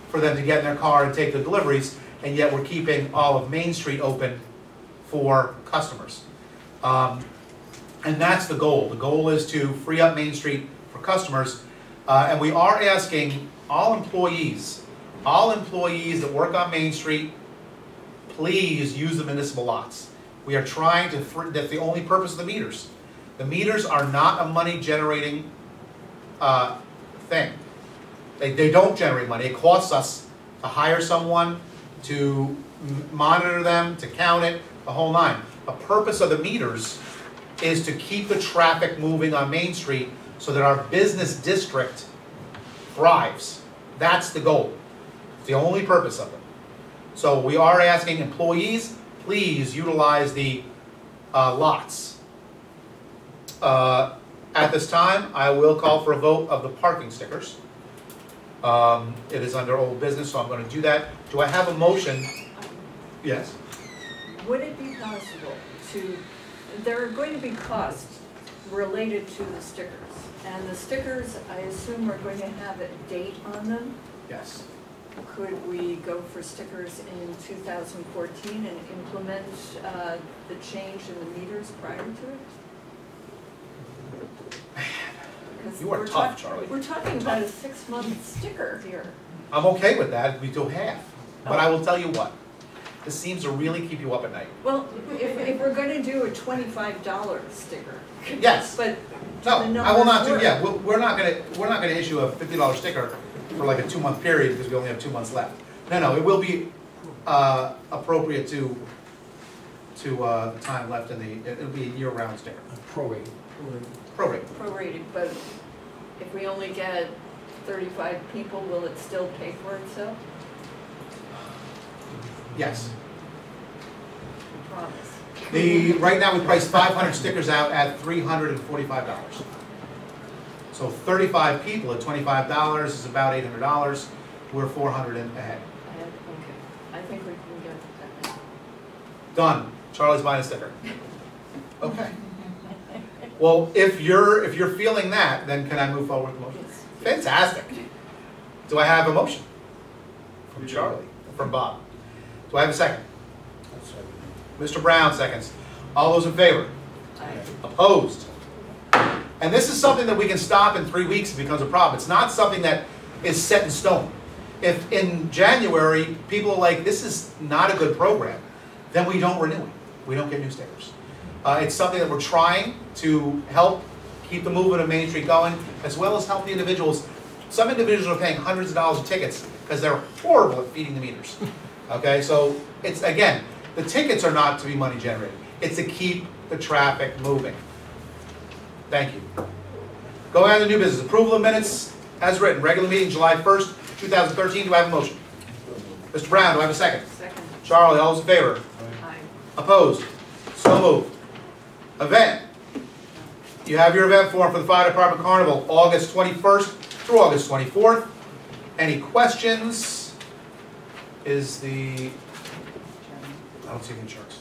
Speaker 1: for them to get in their car and take the deliveries, and yet we're keeping all of Main Street open for customers. And that's the goal. The goal is to free up Main Street for customers, and we are asking all employees that work on Main Street, please use the municipal lots. We are trying to, that's the only purpose of the meters. The meters are not a money generating thing. They don't generate money. It costs us to hire someone, to monitor them, to count it, the whole 9. The purpose of the meters is to keep the traffic moving on Main Street so that our business district thrives. That's the goal. It's the only purpose of it. So we are asking employees, please utilize the lots. At this time, I will call for a vote of the parking stickers. It is under old business, so I'm going to do that. Do I have a motion? Yes.
Speaker 3: Would it be possible to, there are going to be costs related to the stickers, and the stickers, I assume, are going to have a date on them?
Speaker 1: Yes.
Speaker 3: Could we go for stickers in 2014 and implement the change in the meters prior to it? Because
Speaker 1: You are tough, Charlie.
Speaker 3: We're talking about a 6-month sticker here.
Speaker 1: I'm okay with that. We do half. But I will tell you what. This seems to really keep you up at night.
Speaker 3: Well, if we're going to do a $25 sticker.
Speaker 1: Yes.
Speaker 3: But
Speaker 1: No, I will not do. Yeah, we're not gonna issue a $50 sticker for like a 2-month period because we only have 2 months left. No, it will be appropriate to the time left in the. It'll be a year-round sticker. Prorate.
Speaker 3: Prorated, but if we only get 35 people, will it still pay for itself?
Speaker 1: Yes.
Speaker 3: I promise.
Speaker 1: Right now we price 500 stickers out at $345. So 35 people at $25 is about $800. We're $400 ahead.
Speaker 3: Okay, I think we can get that.
Speaker 1: Done. Charlie's buying a sticker. Okay. Well, if you're feeling that, then can I move forward with the motion?
Speaker 3: Yes.
Speaker 1: Fantastic. Do I have a motion? From Charlie, from Bob. Do I have a second? Mr. Brown seconds. All those in favor?
Speaker 3: Aye.
Speaker 1: Opposed? And this is something that we can stop in 3 weeks if it becomes a problem. It's not something that is set in stone. If in January people are like, this is not a good program, then we don't renew it. We don't get new stickers. It's something that we're trying to help keep the movement of Main Street going, as well as help the individuals. Some individuals are paying hundreds of dollars of tickets because they're horrible at feeding the meters. Okay, so it's, again, the tickets are not to be money generating. It's to keep the traffic moving. Thank you. Going on to new business. Approval of minutes as written. Regular meeting July 1st, 2013. Do I have a motion? Mr. Mr. Brown, do I have a second?
Speaker 3: Second.
Speaker 1: Charlie, all those in favor?
Speaker 3: Aye.
Speaker 1: Opposed? So moved. Event. You have your event form for the Fire Department Carnival, August 21st through August 24th. Any questions? Is the, I don't see the insurance.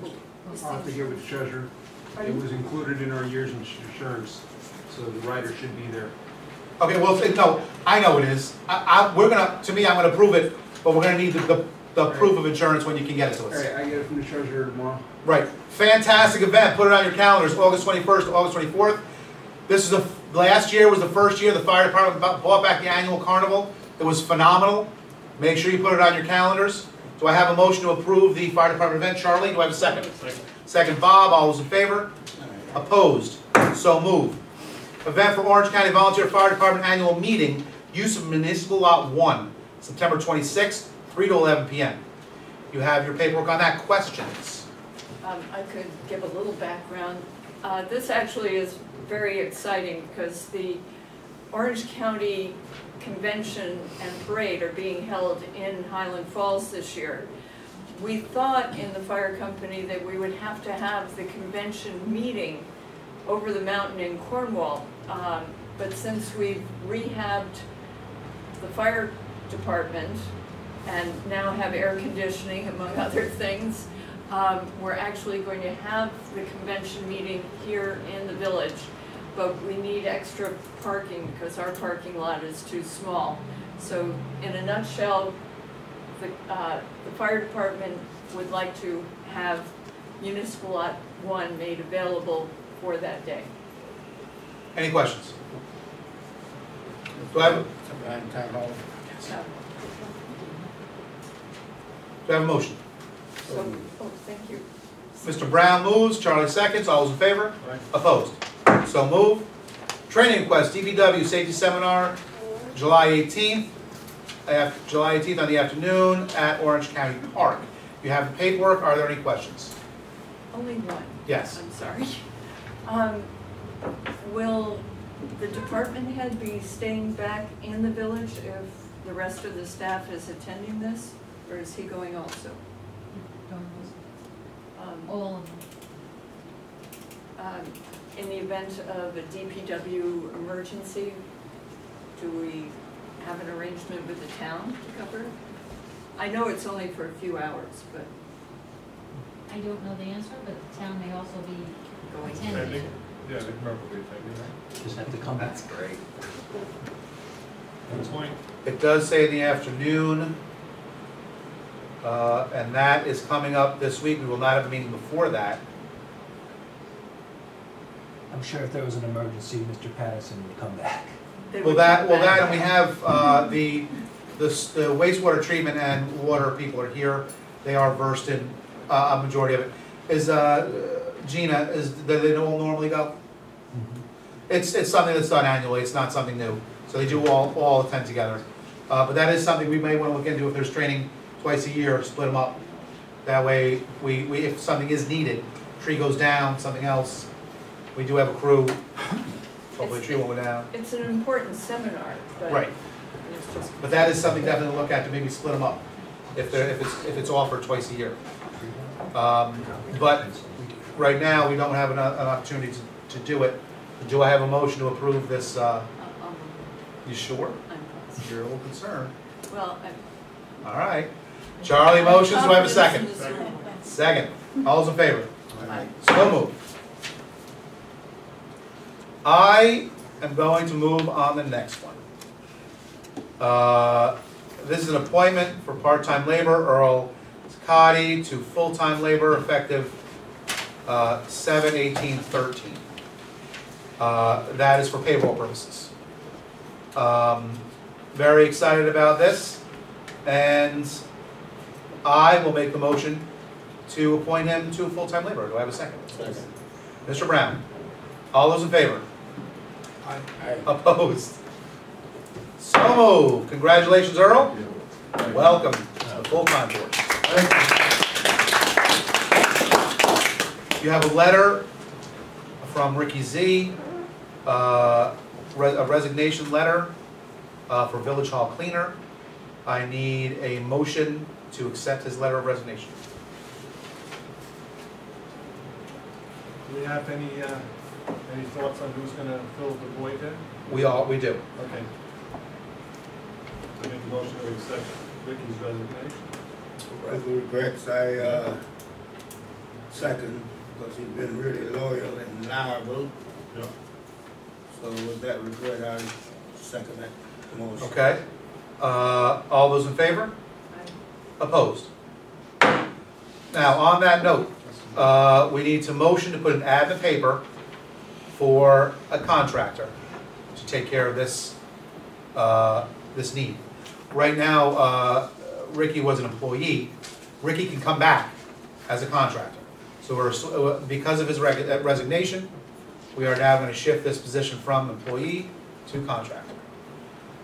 Speaker 7: I'll have to get with the treasurer. It was included in our year's insurance, so the rider should be there.
Speaker 1: Okay, well, no, I know it is. We're gonna, to me, I'm gonna prove it, but we're gonna need the proof of insurance when you can get it to
Speaker 7: All
Speaker 1: us.
Speaker 7: right, I get it from the treasurer tomorrow.
Speaker 1: Right. Fantastic event. Put it on your calendars, August 21st to August 24th. This is last year was the first year the fire department bought back the annual carnival. It was phenomenal. Make sure you put it on your calendars. Do I have a motion to approve the fire department event? Charlie, do I have a second? Second, Bob. All those in favor? Opposed? So moved. Event for Orange County Volunteer Fire Department Annual Meeting, use of Municipal Lot 1, September 26th, 3 to 11 p.m. You have your paperwork on that. Questions?
Speaker 3: I could give a little background. This actually is very exciting because the Orange County Convention and Parade are being held in Highland Falls this year. We thought in the fire company that we would have to have the convention meeting over the mountain in Cornwall, but since we've rehabbed the fire department and now have air conditioning among other things, we're actually going to have the convention meeting here in the village, but we need extra parking because our parking lot is too small. So in a nutshell, the fire department would like to have Municipal Lot 1 made available for that day.
Speaker 1: Any questions? Do I have, do I have a motion?
Speaker 3: So, oh, thank you.
Speaker 1: Mr. Brown moves, Charlie seconds, all those in favor?
Speaker 4: Aye.
Speaker 1: Opposed? So moved. Training request, DPW Safety Seminar, July 18th, July 18th on the afternoon at Orange County Park. You have the paperwork, are there any questions?
Speaker 3: Only one.
Speaker 1: Yes.
Speaker 3: I'm sorry. Will the department head be staying back in the village if the rest of the staff is attending this, or is he going also?
Speaker 2: All of them.
Speaker 3: In the event of a DPW emergency, do we have an arrangement with the town to cover it? I know it's only for a few hours, but
Speaker 2: I don't know the answer, but the town may also be
Speaker 3: going.
Speaker 2: attending.
Speaker 4: Yeah, they can probably take it, right?
Speaker 8: Just have to come back.
Speaker 1: That's great.
Speaker 4: Good point.
Speaker 1: It does say in the afternoon, and that is coming up this week. We will not have a meeting before that.
Speaker 8: I'm sure if there was an emergency, Mr. Patterson would come back.
Speaker 3: They
Speaker 1: Well,
Speaker 3: would
Speaker 1: that,
Speaker 3: come
Speaker 1: well,
Speaker 3: back.
Speaker 1: that, and we have the wastewater treatment and water people are here. They are versed in a majority of it. Is Gina? Do they all normally go? It's something that's done annually. It's not something new. So they do all attend together. But that is something we may want to look into if there's training twice a year. Split them up. That way, we if something is needed, tree goes down, something else, we do have a crew. Hopefully, the tree won't go down.
Speaker 3: It's an important seminar, but
Speaker 1: Right.
Speaker 3: it's just.
Speaker 1: But that is something definitely to look at, to maybe split them up, if it's offered twice a year. But right now, we don't have an opportunity to do it. Do I have a motion to approve this? You sure?
Speaker 3: I'm positive.
Speaker 1: You're a little concerned.
Speaker 3: Well,
Speaker 1: All right. Charlie motions, do I have a second?
Speaker 3: Second.
Speaker 1: Second. All those in favor?
Speaker 3: Aye.
Speaker 1: So moved. I am going to move on the next one. This is an appointment for part-time labor, Earl Scotty, to full-time labor effective 7/18/13. That is for payroll purposes. Very excited about this, and I will make the motion to appoint him to full-time labor. Do I have a second?
Speaker 6: Second.
Speaker 1: Mr. Brown, all those in favor?
Speaker 6: Aye.
Speaker 1: Opposed? So moved. Congratulations, Earl. Welcome to the full-time board. You have a letter from Ricky Z, a resignation letter for Village Hall cleaner. I need a motion to accept his letter of resignation.
Speaker 4: Do we have any thoughts on who's gonna fill the void then?
Speaker 1: We do.
Speaker 4: Okay. I make a motion to accept Ricky's resignation.
Speaker 6: With regrets, I second, because he's been really loyal and reliable.
Speaker 4: Yep.
Speaker 6: So with that regret, I second that motion.
Speaker 1: Okay. All those in favor? Opposed? Now, on that note, we need to motion to put an ad in the paper for a contractor to take care of this, this need. Right now, Ricky was an employee. Ricky can come back as a contractor. So we're, because of his resignation, we are now going to shift this position from employee to contractor.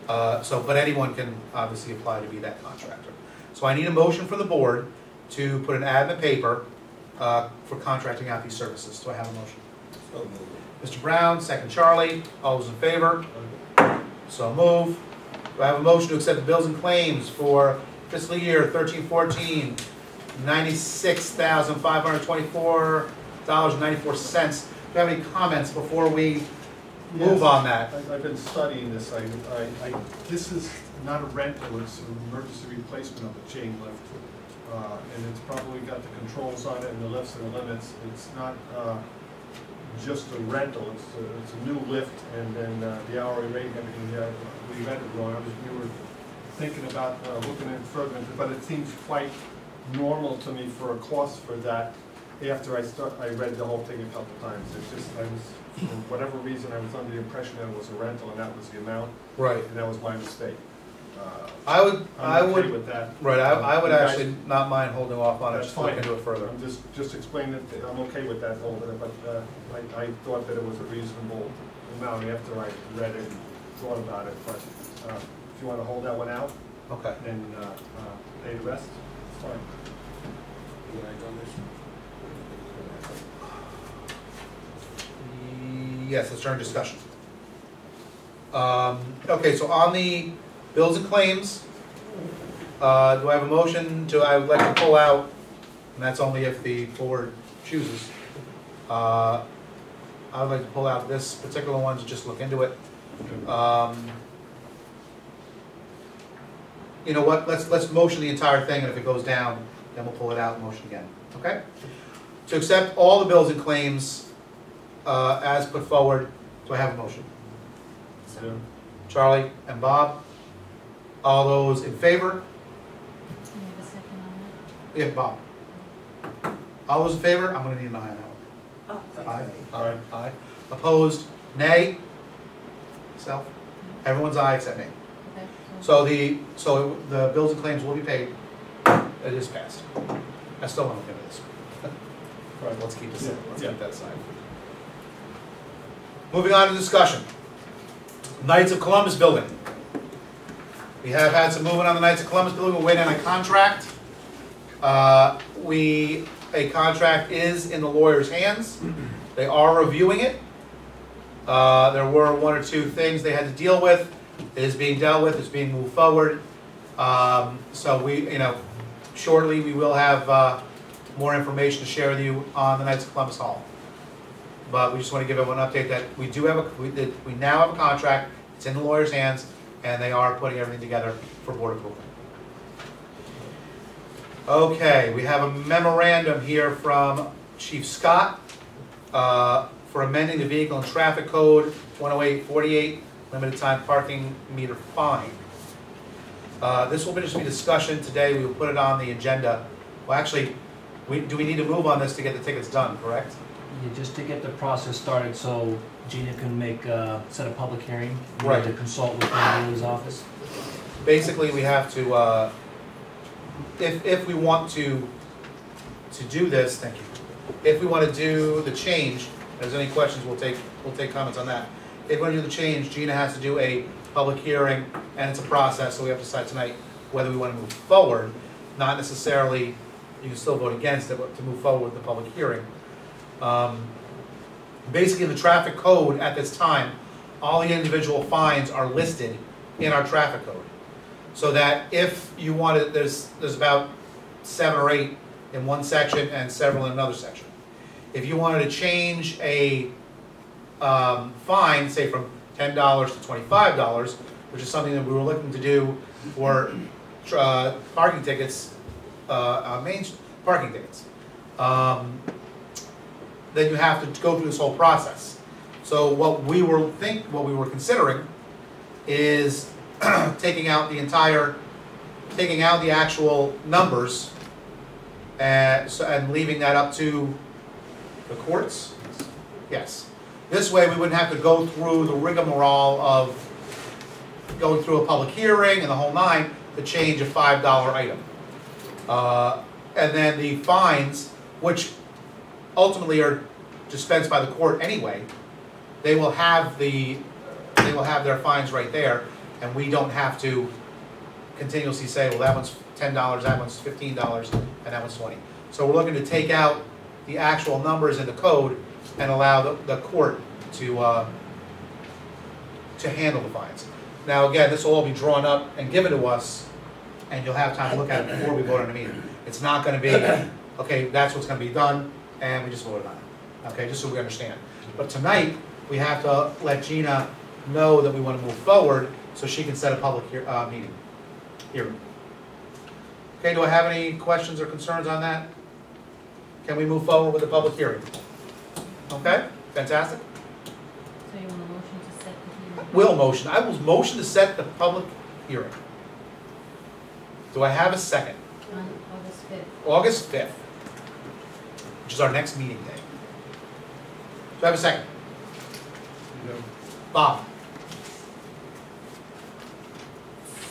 Speaker 1: But anyone can obviously apply to be that contractor. So I need a motion from the board to put an ad in the paper for contracting out these services. Do I have a motion?
Speaker 6: So moved.
Speaker 1: Mr. Brown, second Charlie. All those in favor? So move. Do I have a motion to accept the bills and claims for fiscal year 13-14, $96,524.94. Do you have any comments before we move on that?
Speaker 4: I've been studying this. This is not a rental, it's an emergency replacement of a chain lift. And it's probably got the controls on it and the lifts and the limits. It's not just a rental, it's a new lift, and then the hourly rate and everything, we read it wrong. We were thinking about looking in further into it, but it seems quite normal to me for a cost for that. After I read the whole thing a couple times. It's just, for whatever reason, I was under the impression that it was a rental and that was the amount,
Speaker 1: Right.
Speaker 4: and that was my mistake.
Speaker 1: I would
Speaker 4: okay with that.
Speaker 1: Right, I would
Speaker 4: You guys-
Speaker 1: actually not mind holding off on it,
Speaker 4: That's
Speaker 1: just look
Speaker 4: fine.
Speaker 1: into it further.
Speaker 4: I'm just explaining that I'm okay with that holding it, but I thought that it was a reasonable amount after I read it and thought about it. But if you want to hold that one out
Speaker 1: Okay.
Speaker 4: and pay the rest, it's fine.
Speaker 6: When I done this?
Speaker 1: Yes, let's turn to discussion. Okay, so on the bills and claims, do I have a motion to, I would like to pull out, and that's only if the board chooses. I would like to pull out this particular one to just look into it. You know what, let's motion the entire thing, and if it goes down, then we'll pull it out and motion again, okay? To accept all the bills and claims as put forward, do I have a motion?
Speaker 4: Yeah.
Speaker 1: Charlie and Bob, all those in favor?
Speaker 2: Can you have a second on
Speaker 1: Yeah, Bob. All those in favor? I'm gonna need an eye on that
Speaker 2: that?
Speaker 1: one. Aye. Aye. Opposed? Nay? Self? Everyone's aye except me.
Speaker 2: Okay.
Speaker 1: So the bills and claims will be paid. It is passed. I still want to look into this. Right, let's keep this, let's keep that aside. Moving on to discussion. Knights of Columbus building. We have had some movement on the Knights of Columbus building. We're waiting on a contract. A contract is in the lawyer's hands. They are reviewing it. There were one or two things they had to deal with. It is being dealt with. It's being moved forward. So we, shortly we will have more information to share with you on the Knights of Columbus Hall. But we just want to give everyone an update that we do have we now have a contract. It's in the lawyer's hands, and they are putting everything together for board approval. Okay, we have a memorandum here from Chief Scott for amending the Vehicle and Traffic Code 10848, limited time parking meter fine. This will just be discussion today. We will put it on the agenda. Well, actually, do we need to move on this to get the tickets done, correct?
Speaker 8: Yeah, just to get the process started, so Gina can set a public hearing. We
Speaker 1: Right.
Speaker 8: have to consult with Mary's office.
Speaker 1: Basically, we have to, if we want to do this, thank you. If we want to do the change, if there's any questions, we'll take comments on that. If we want to do the change, Gina has to do a public hearing, and it's a process, so we have to decide tonight whether we want to move forward. Not necessarily, you can still vote against it, but to move forward with the public hearing. Basically, in the traffic code at this time, all the individual fines are listed in our traffic code. So that if you wanted, there's about 7 or 8 in one section and several in another section. If you wanted to change a fine, say from $10 to $25, which is something that we were looking to do for parking tickets, parking tickets, then you have to go through this whole process. So what we were considering is taking out the actual numbers and leaving that up to the courts. Yes. This way we wouldn't have to go through the rigmarole of going through a public hearing and the whole nine to change a $5 item. And then the fines, which ultimately are dispensed by the court anyway, they will have their fines right there, and we don't have to continuously say, well, that one's $10, that one's $15, and that one's $20. So we're looking to take out the actual numbers in the code and allow the court to handle the fines. Now again, this will all be drawn up and given to us, and you'll have time to look at it before we vote on the meeting. It's not going to be, okay, that's what's going to be done, and we just voted on it. Okay, just so we understand. But tonight, we have to let Gina know that we want to move forward so she can set a public meeting here. Okay, do I have any questions or concerns on that? Can we move forward with the public hearing? Okay, fantastic.
Speaker 2: So you want a motion to set the hearing?
Speaker 1: I will motion to set the public hearing. Do I have a second?
Speaker 2: On August 5th.
Speaker 1: August 5th, which is our next meeting day. Do I have a second?
Speaker 4: No.
Speaker 1: Bob?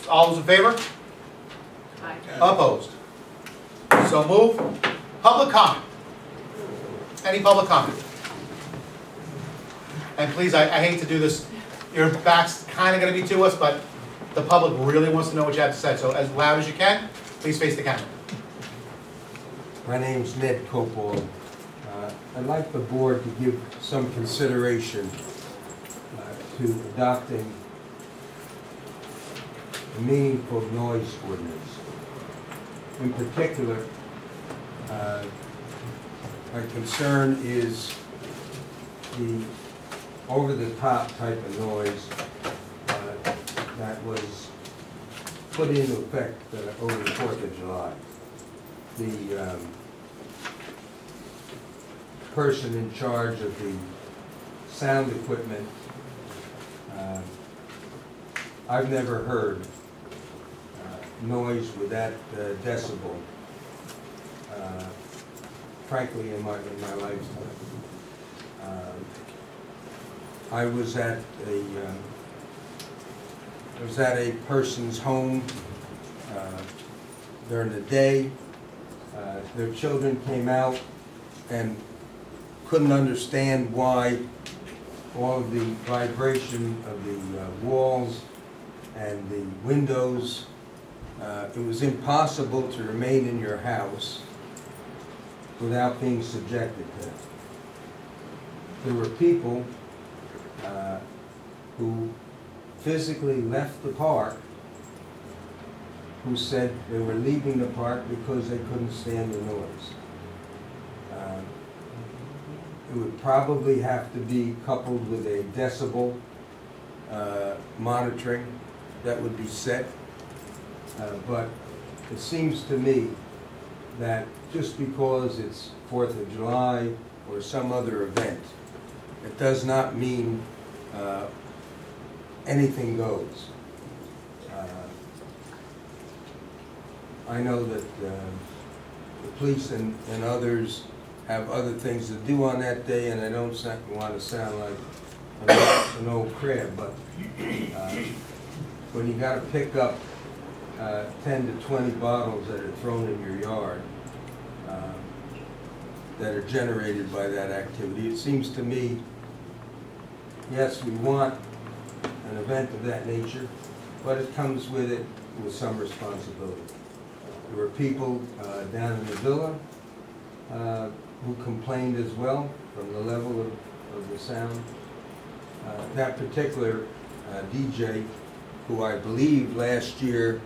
Speaker 1: All those in favor?
Speaker 3: Aye.
Speaker 1: Opposed? So move. Public comment. Any public comment? And please, I hate to do this, your back's kind of going to be to us, but the public really wants to know what you have to say. So as loud as you can, please face the camera.
Speaker 9: My name's Ned Coppola. I'd like the board to give some consideration to adopting a meaningful noise ordinance. In particular, my concern is the over-the-top type of noise that was put into effect over the 4th of July. The person in charge of the sound equipment, I've never heard noise with that decibel, frankly, in my lifetime. I was at a person's home during the day. Their children came out and couldn't understand why all of the vibration of the walls and the windows, it was impossible to remain in your house without being subjected to it. There were people who physically left the park who said they were leaving the park because they couldn't stand the noise. It would probably have to be coupled with a decibel monitoring that would be set. But it seems to me that just because it's 4th of July or some other event, it does not mean anything goes. I know that the police and others have other things to do on that day, and I don't want to sound like an old crab, but when you got to pick up 10 to 20 bottles that are thrown in your yard that are generated by that activity, it seems to me, yes, we want an event of that nature, but it comes with it with some responsibility. There were people down in the villa who complained as well from the level of the sound. That particular DJ who I believe last year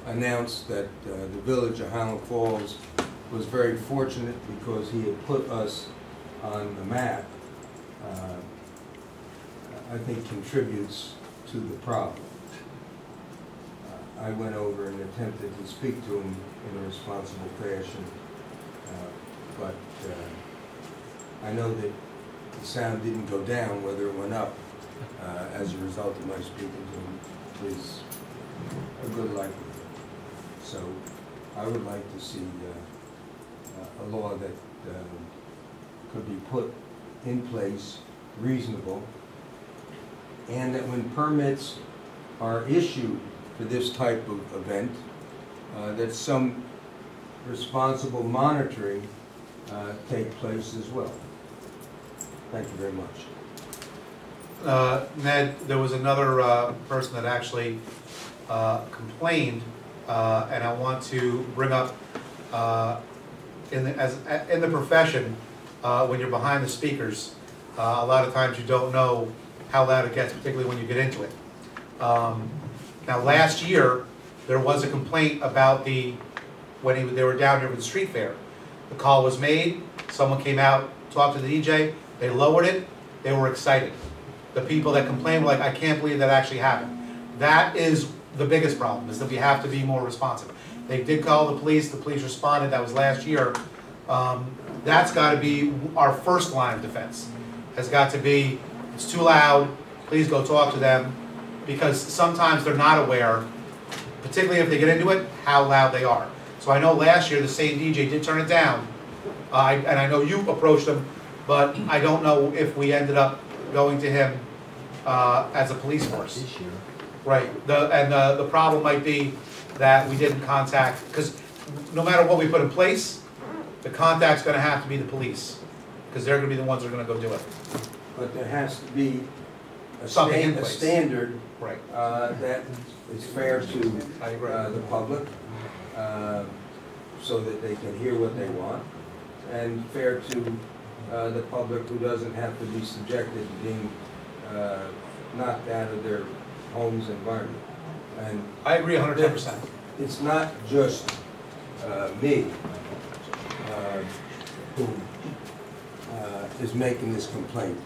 Speaker 9: announced that the village of Highland Falls was very fortunate because he had put us on the map, I think contributes to the problem. I went over and attempted to speak to him in a responsible fashion, but I know that the sound didn't go down, whether it went up as a result of my speaking to him is a good likelihood. So I would like to see a law that could be put in place, reasonable, and that when permits are issued for this type of event, that some responsible monitoring take place as well. Thank you very much.
Speaker 1: Ned, there was another person that actually complained, and I want to bring up in the profession, when you're behind the speakers, a lot of times you don't know how loud it gets, particularly when you get into it. Now, last year there was a complaint about they were down here with the street fair. The call was made. Someone came out, talked to the DJ. They lowered it. They were excited. The people that complained were like, "I can't believe that actually happened." That is the biggest problem, is that we have to be more responsive. They did call the police responded, that was last year. That's got to be our first line of defense. Has got to be, it's too loud, please go talk to them, because sometimes they're not aware, particularly if they get into it, how loud they are. So I know last year the same DJ did turn it down, and I know you approached him, but I don't know if we ended up going to him as a police force.
Speaker 8: This year.
Speaker 1: Right, the problem might be that we didn't contact, because no matter what we put in place, the contact's gonna have to be the police, because they're gonna be the ones that are gonna go do it.
Speaker 9: But there has to be
Speaker 1: Something in
Speaker 9: a
Speaker 1: place.
Speaker 9: standard
Speaker 1: Right.
Speaker 9: that is fair to
Speaker 1: I agree.
Speaker 9: the public, so that they can hear what they want, and fair to the public who doesn't have to be subjected to being knocked out of their home's environment. And
Speaker 1: I agree 110%.
Speaker 9: it's not just me who is making this complaint.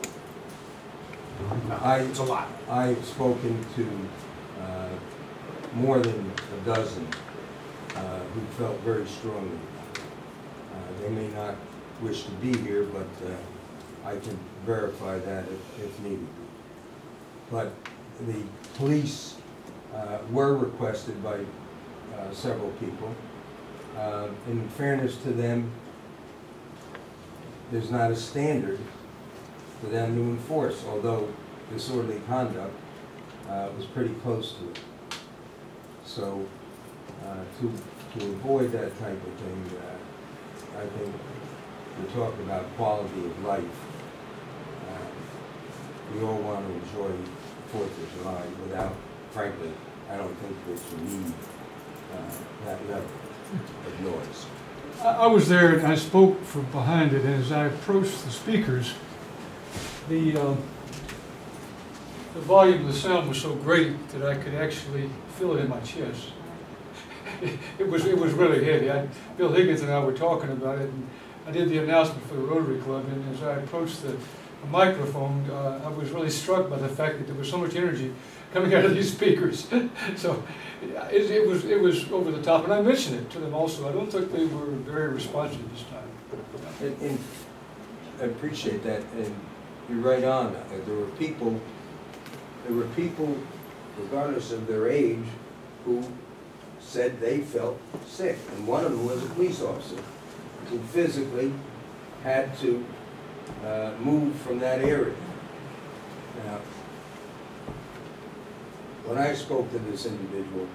Speaker 1: It's a lot.
Speaker 9: I've spoken to more than a dozen who felt very strongly. They may not wish to be here, but I can verify that if needed. But the police were requested by several people. In fairness to them, there's not a standard for them to enforce, although disorderly conduct was pretty close to it. So to avoid that type of thing, I think we're talking about quality of life. We all want to enjoy 4th of July without, frankly, I don't think that we need that level of noise.
Speaker 10: I was there and I spoke from behind it, and as I approached the speakers, the volume of the sound was so great that I could actually feel it in my chest. It was really heavy. Bill Higgins and I were talking about it, and I did the announcement for the Rotary Club, and as I approached the microphone, I was really struck by the fact that there was so much energy coming out of these speakers. So it was over the top, and I mentioned it to them also. I don't think they were very responsive this time.
Speaker 9: And I appreciate that, and you're right on. There were people, regardless of their age, who said they felt sick, and one of them was a police officer who physically had to move from that area. Now, when I spoke to this individual,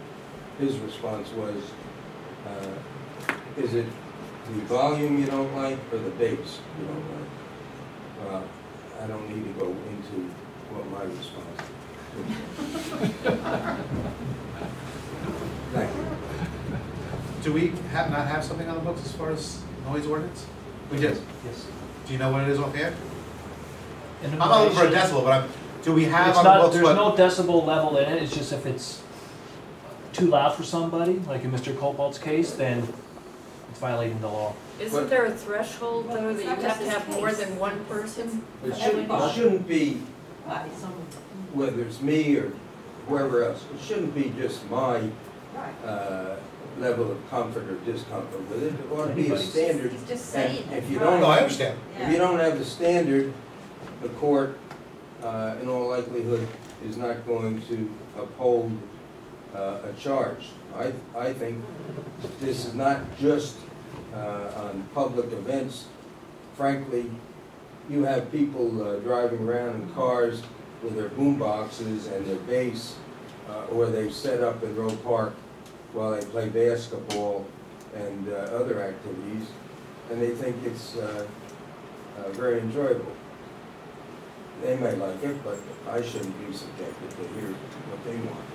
Speaker 9: his response was, is it the volume you don't like or the bass you don't like? Well, I don't need to go into what my response is. Thank you.
Speaker 1: Do we not have something on the books as far as noise ordinance? We did.
Speaker 8: Yes.
Speaker 1: Do you know what it is offhand?
Speaker 8: In
Speaker 1: I'm not looking for a
Speaker 8: relation-
Speaker 1: decibel, but Do we have
Speaker 8: It's
Speaker 1: on the
Speaker 8: not,
Speaker 1: books
Speaker 8: there's
Speaker 1: what?
Speaker 8: no decibel level in it, it's just if it's too loud for somebody, like in Mr. Copalt's case, then it's violating the law.
Speaker 3: Isn't there a threshold though that you have to have more than one person?
Speaker 9: It shouldn't be, whether it's me or whoever else, it shouldn't be just my level of comfort or discomfort, but it ought to be a standard.
Speaker 2: Just say
Speaker 9: And
Speaker 2: it.
Speaker 9: if you
Speaker 1: No,
Speaker 9: don't,
Speaker 1: I understand.
Speaker 9: if you don't have the standard, the court, in all likelihood, is not going to uphold a charge. I think this is not just on public events. Frankly, you have people driving around in cars with their boom boxes and their bass, or they set up in Roe Park while they play basketball and other activities, and they think it's very enjoyable. They may like it, but I shouldn't be subjected to hear what they want.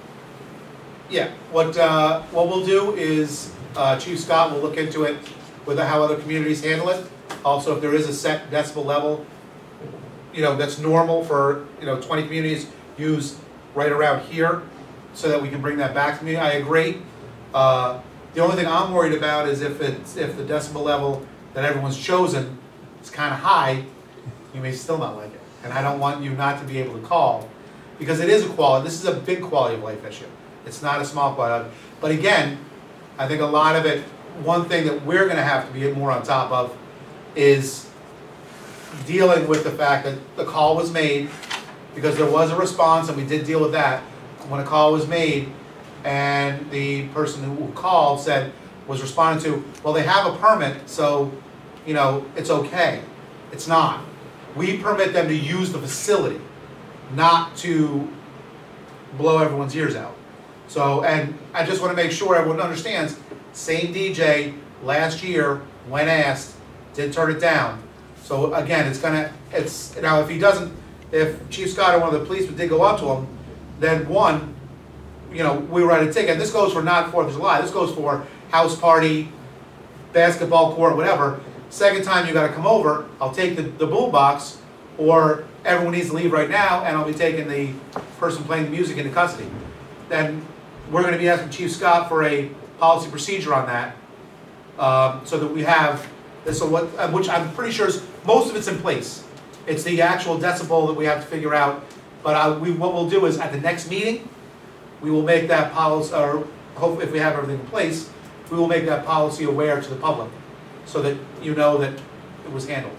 Speaker 1: Yeah, what we'll do is, Chief Scott will look into it with how other communities handle it. Also, if there is a set decibel level, that's normal for, 20 communities use right around here, so that we can bring that back to me. I agree. The only thing I'm worried about is if the decibel level that everyone's chosen is kind of high, you may still not like it. And I don't want you not to be able to call, because it is a quality, this is a big quality of life issue. It's not a small quality. But again, I think a lot of it, one thing that we're gonna have to be more on top of is dealing with the fact that the call was made, because there was a response, and we did deal with that. When a call was made, and the person who called was responding to, well, they have a permit, so, it's okay. It's not. We permit them to use the facility, not to blow everyone's ears out. So, and I just want to make sure everyone understands, same DJ last year, when asked, did turn it down. So again, now if Chief Scott or one of the police did go up to him, then one, we write a ticket. This goes for not 4th of July, this goes for house party, basketball court, whatever. Second time you gotta come over, I'll take the boom box, or everyone needs to leave right now, and I'll be taking the person playing the music into custody. Then we're gonna be asking Chief Scott for a policy procedure on that, so that we have this, which I'm pretty sure most of it's in place. It's the actual decibel that we have to figure out. But what we'll do is at the next meeting, we will make that policy, or hope if we have everything in place, we will make that policy aware to the public, so that you know that it was handled.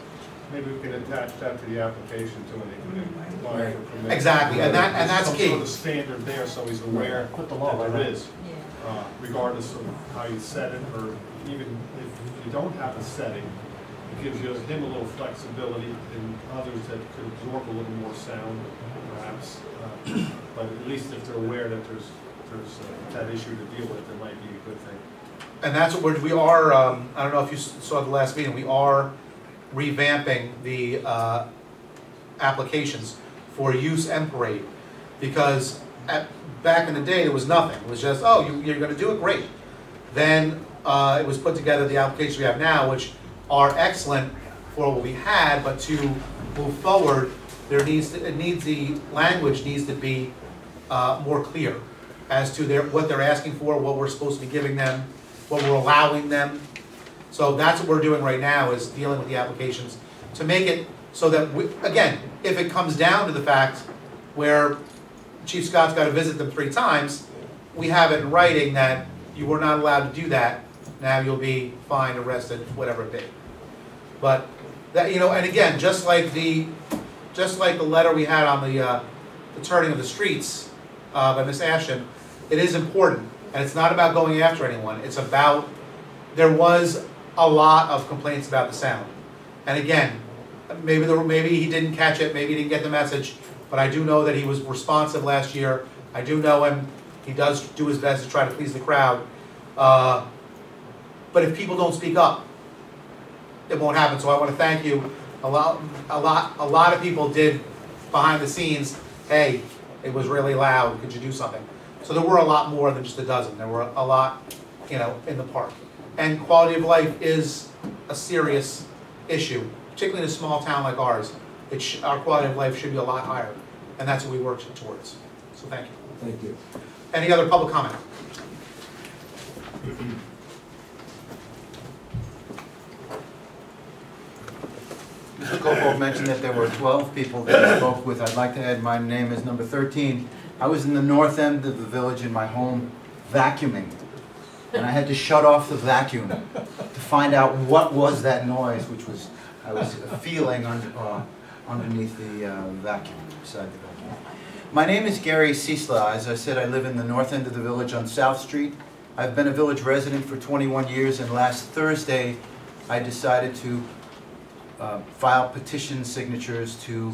Speaker 4: Maybe we can attach that to the application too, and they can apply for permission.
Speaker 1: Exactly, and that's
Speaker 4: Some
Speaker 1: key.
Speaker 4: sort of standard there, so he's aware
Speaker 8: Put the law
Speaker 4: that
Speaker 8: right
Speaker 4: there
Speaker 8: on.
Speaker 4: is, regardless of how you set it, or even if you don't have a setting, it gives him a little flexibility, and others that could absorb a little more sound, perhaps. But at least if they're aware that there's that issue to deal with, it might be a good thing.
Speaker 1: And that's what we are, I don't know if you saw the last meeting, we are revamping the applications for use and parade. Because back in the day, there was nothing. It was just, oh, you're gonna do it, great. Then it was put together, the applications we have now, which are excellent for what we had, but to move forward, the language needs to be more clear as to what they're asking for, what we're supposed to be giving them, what we're allowing them. So that's what we're doing right now, is dealing with the applications to make it so that, again, if it comes down to the fact where Chief Scott's got to visit them 3 times, we have it in writing that you were not allowed to do that. Now you'll be fined, arrested, whatever it be. But that, and again, just like the letter we had on the turning of the streets by Miss Ashton, it is important, and it's not about going after anyone. It's about, there was a lot of complaints about the sound, and again, maybe he didn't catch it, maybe he didn't get the message, but I do know that he was responsive last year. I do know him. He does do his best to try to please the crowd. But if people don't speak up, it won't happen. So I want to thank you. A lot of people did behind the scenes. Hey, it was really loud. Could you do something? So there were a lot more than just a dozen. There were a lot, in the park. And quality of life is a serious issue, particularly in a small town like ours. Our quality of life should be a lot higher and that's what we work towards. So thank you.
Speaker 9: Thank you.
Speaker 1: Any other public comment?
Speaker 11: Mr. Coppold mentioned that there were 12 people that he spoke with. I'd like to add my name as number 13. I was in the north end of the village in my home vacuuming, and I had to shut off the vacuum to find out what was that noise, which was I was feeling underneath the vacuum, beside the vacuum. My name is Gary Ciesla. As I said, I live in the north end of the village on South Street. I've been a village resident for 21 years, and last Thursday I decided to file petition signatures to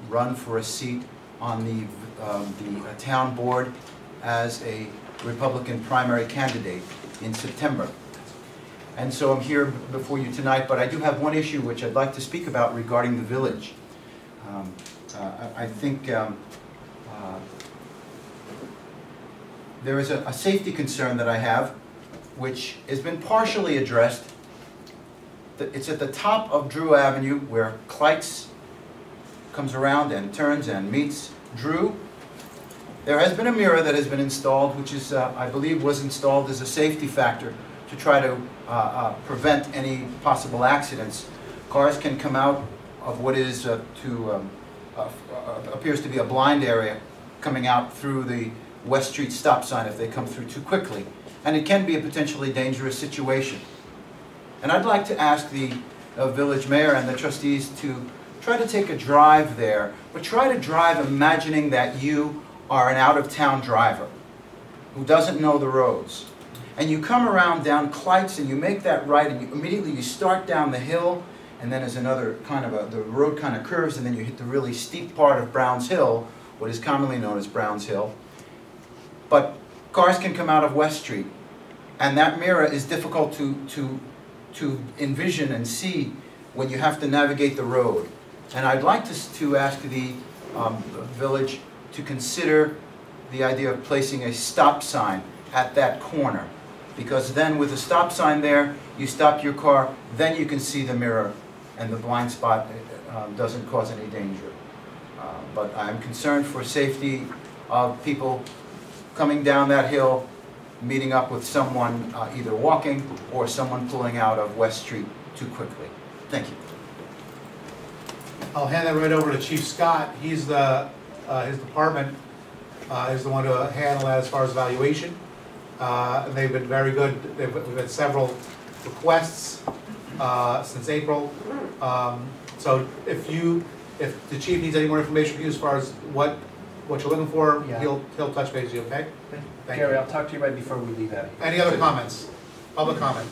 Speaker 11: run for a seat on the town board as a Republican primary candidate in September. And so I'm here before you tonight, but I do have one issue which I'd like to speak about regarding the village. I think there is a safety concern that I have, which has been partially addressed. It's at the top of Drew Avenue where Kleitz comes around and turns and meets Drew. There has been a mirror that has been installed, which is, I believe, was installed as a safety factor to try to prevent any possible accidents. Cars can come out of what is appears to be a blind area coming out through the West Street stop sign if they come through too quickly. And it can be a potentially dangerous situation. And I'd like to ask the village mayor and the trustees to try to take a drive there, but try to drive imagining that you are an out-of-town driver who doesn't know the roads. And you come around down Kleitz and you make that right, and immediately you start down the hill, and then there's another kind of the road kind of curves, and then you hit the really steep part of Brown's Hill, what is commonly known as Brown's Hill. But cars can come out of West Street, and that mirror is difficult to envision and see when you have to navigate the road. And I'd like to ask the village to consider the idea of placing a stop sign at that corner. Because then with a stop sign there, you stop your car, then you can see the mirror, and the blind spot doesn't cause any danger. But I'm concerned for safety of people coming down that hill, meeting up with someone either walking or someone pulling out of West Street too quickly. Thank you.
Speaker 1: I'll hand that right over to Chief Scott. He's his department is the one to handle that as far as evaluation. And they've been very good. We've had several requests since April. So if the chief needs any more information from you as far as what you're looking for,
Speaker 8: Yeah.
Speaker 1: he'll touch base with you. Okay? Thank
Speaker 8: Gary,
Speaker 1: you.
Speaker 8: I'll talk to you right before we leave out.
Speaker 1: Any other comments? Public comment.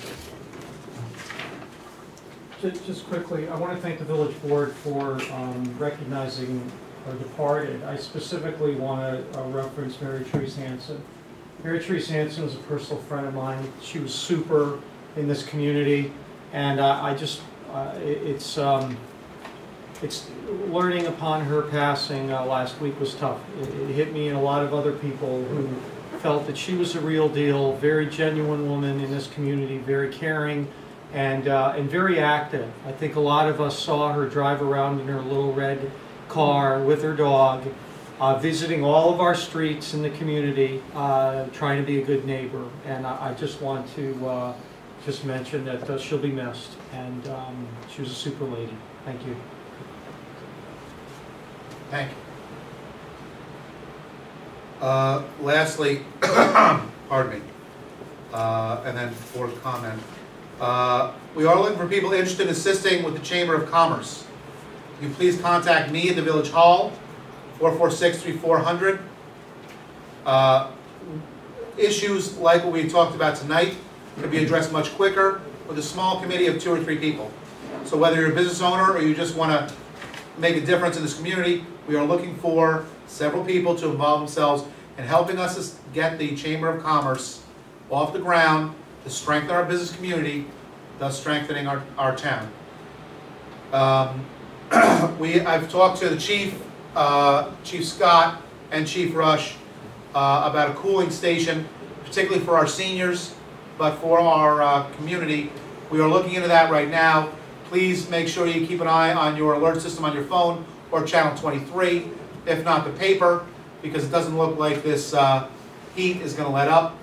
Speaker 5: Just quickly, I want to thank the village board for recognizing our departed. I specifically want to reference Mary Therese Hansen. Mary Therese Hansen was a personal friend of mine. She was super in this community, and it's learning upon her passing last week was tough. It hit me and a lot of other people who felt that she was a real deal, very genuine woman in this community, very caring and very active. I think a lot of us saw her drive around in her little red car with her dog, visiting all of our streets in the community, trying to be a good neighbor. And I just want to just mention that she'll be missed, and she was a super lady. Thank you.
Speaker 1: Thank you. Lastly, pardon me, and then fourth comment. We are looking for people interested in assisting with the Chamber of Commerce. You please contact me at the Village Hall, 446-3400. Issues like what we talked about tonight can be addressed much quicker with a small committee of 2 or 3 people. So whether you're a business owner or you just want to make a difference in this community, we are looking for several people to involve themselves in helping us get the Chamber of Commerce off the ground to strengthen our business community, thus strengthening our town. I've talked to the Chief, Chief Scott and Chief Rush about a cooling station, particularly for our seniors, but for our community. We are looking into that right now. Please make sure you keep an eye on your alert system on your phone or channel 23. if not the paper, because it doesn't look like this heat is going to let up.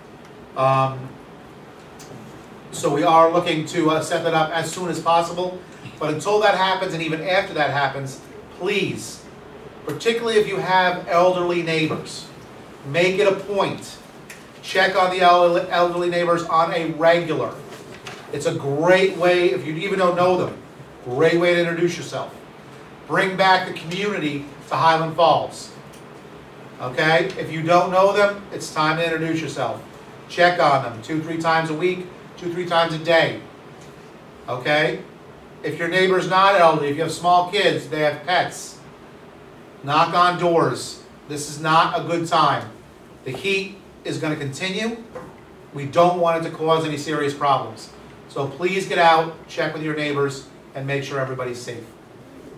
Speaker 1: So we are looking to set that up as soon as possible. But until that happens, and even after that happens, please, particularly if you have elderly neighbors, make it a point. Check on the elderly neighbors on a regular. It's a great way, if you even don't know them, great way to introduce yourself. Bring back the community to Highland Falls. Okay? If you don't know them, it's time to introduce yourself. Check on them 2-3 times a week, 2-3 times a day. Okay? If your neighbor's not elderly, if you have small kids, they have pets, knock on doors. This is not a good time. The heat is going to continue. We don't want it to cause any serious problems. So please get out, check with your neighbors, and make sure everybody's safe.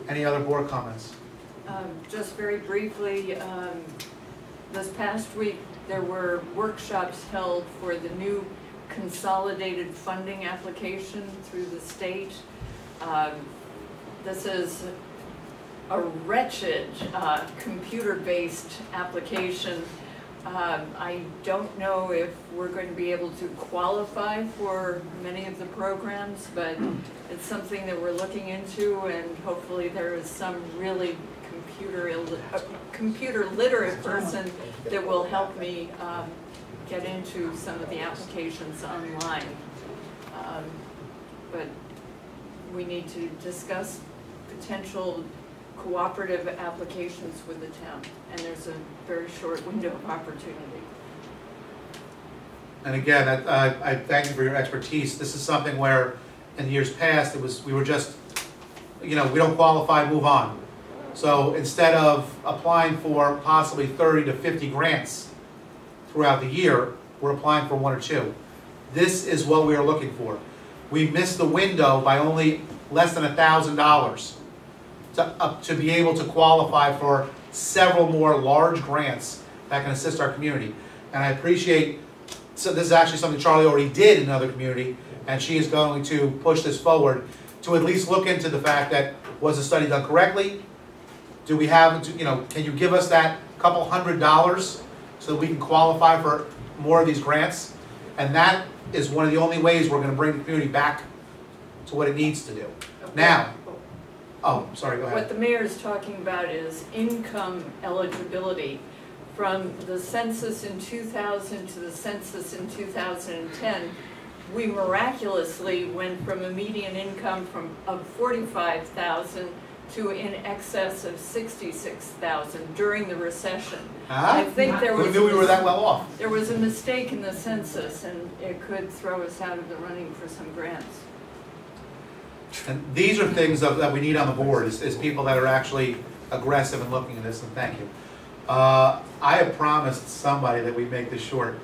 Speaker 1: Any other board comments?
Speaker 3: Just very briefly, this past week there were workshops held for the new consolidated funding application through the state. This is a wretched computer-based application. I don't know if we're going to be able to qualify for many of the programs, but it's something that we're looking into, and hopefully there is some really computer literate person that will help me get into some of the applications online. But we need to discuss potential cooperative applications with the town, and there's a very short window of opportunity.
Speaker 1: And again, I thank you for your expertise. This is something where in years past we were just, we don't qualify, move on. So instead of applying for possibly 30 to 50 grants throughout the year, we're applying for 1 or 2. This is what we are looking for. We missed the window by only less than $1,000 to be able to qualify for several more large grants that can assist our community. And I appreciate, so this is actually something Charlie already did in another community, and she is going to push this forward to at least look into the fact that, was the study done correctly? Do we have, can you give us that couple $100 so that we can qualify for more of these grants? And that is one of the only ways we're going to bring the community back to what it needs to do. Now, oh, sorry, go ahead.
Speaker 3: What the mayor is talking about is income eligibility. From the census in 2000 to the census in 2010, we miraculously went from a median income of $45,000 to in excess of $66,000 during the recession. I think there was.
Speaker 1: Who knew we were that well off?
Speaker 3: There was a mistake in the census, and it could throw us out of the running for some grants.
Speaker 1: And these are things that we need on the board, is people that are actually aggressive and looking at this, and thank you. I have promised somebody that we make this short,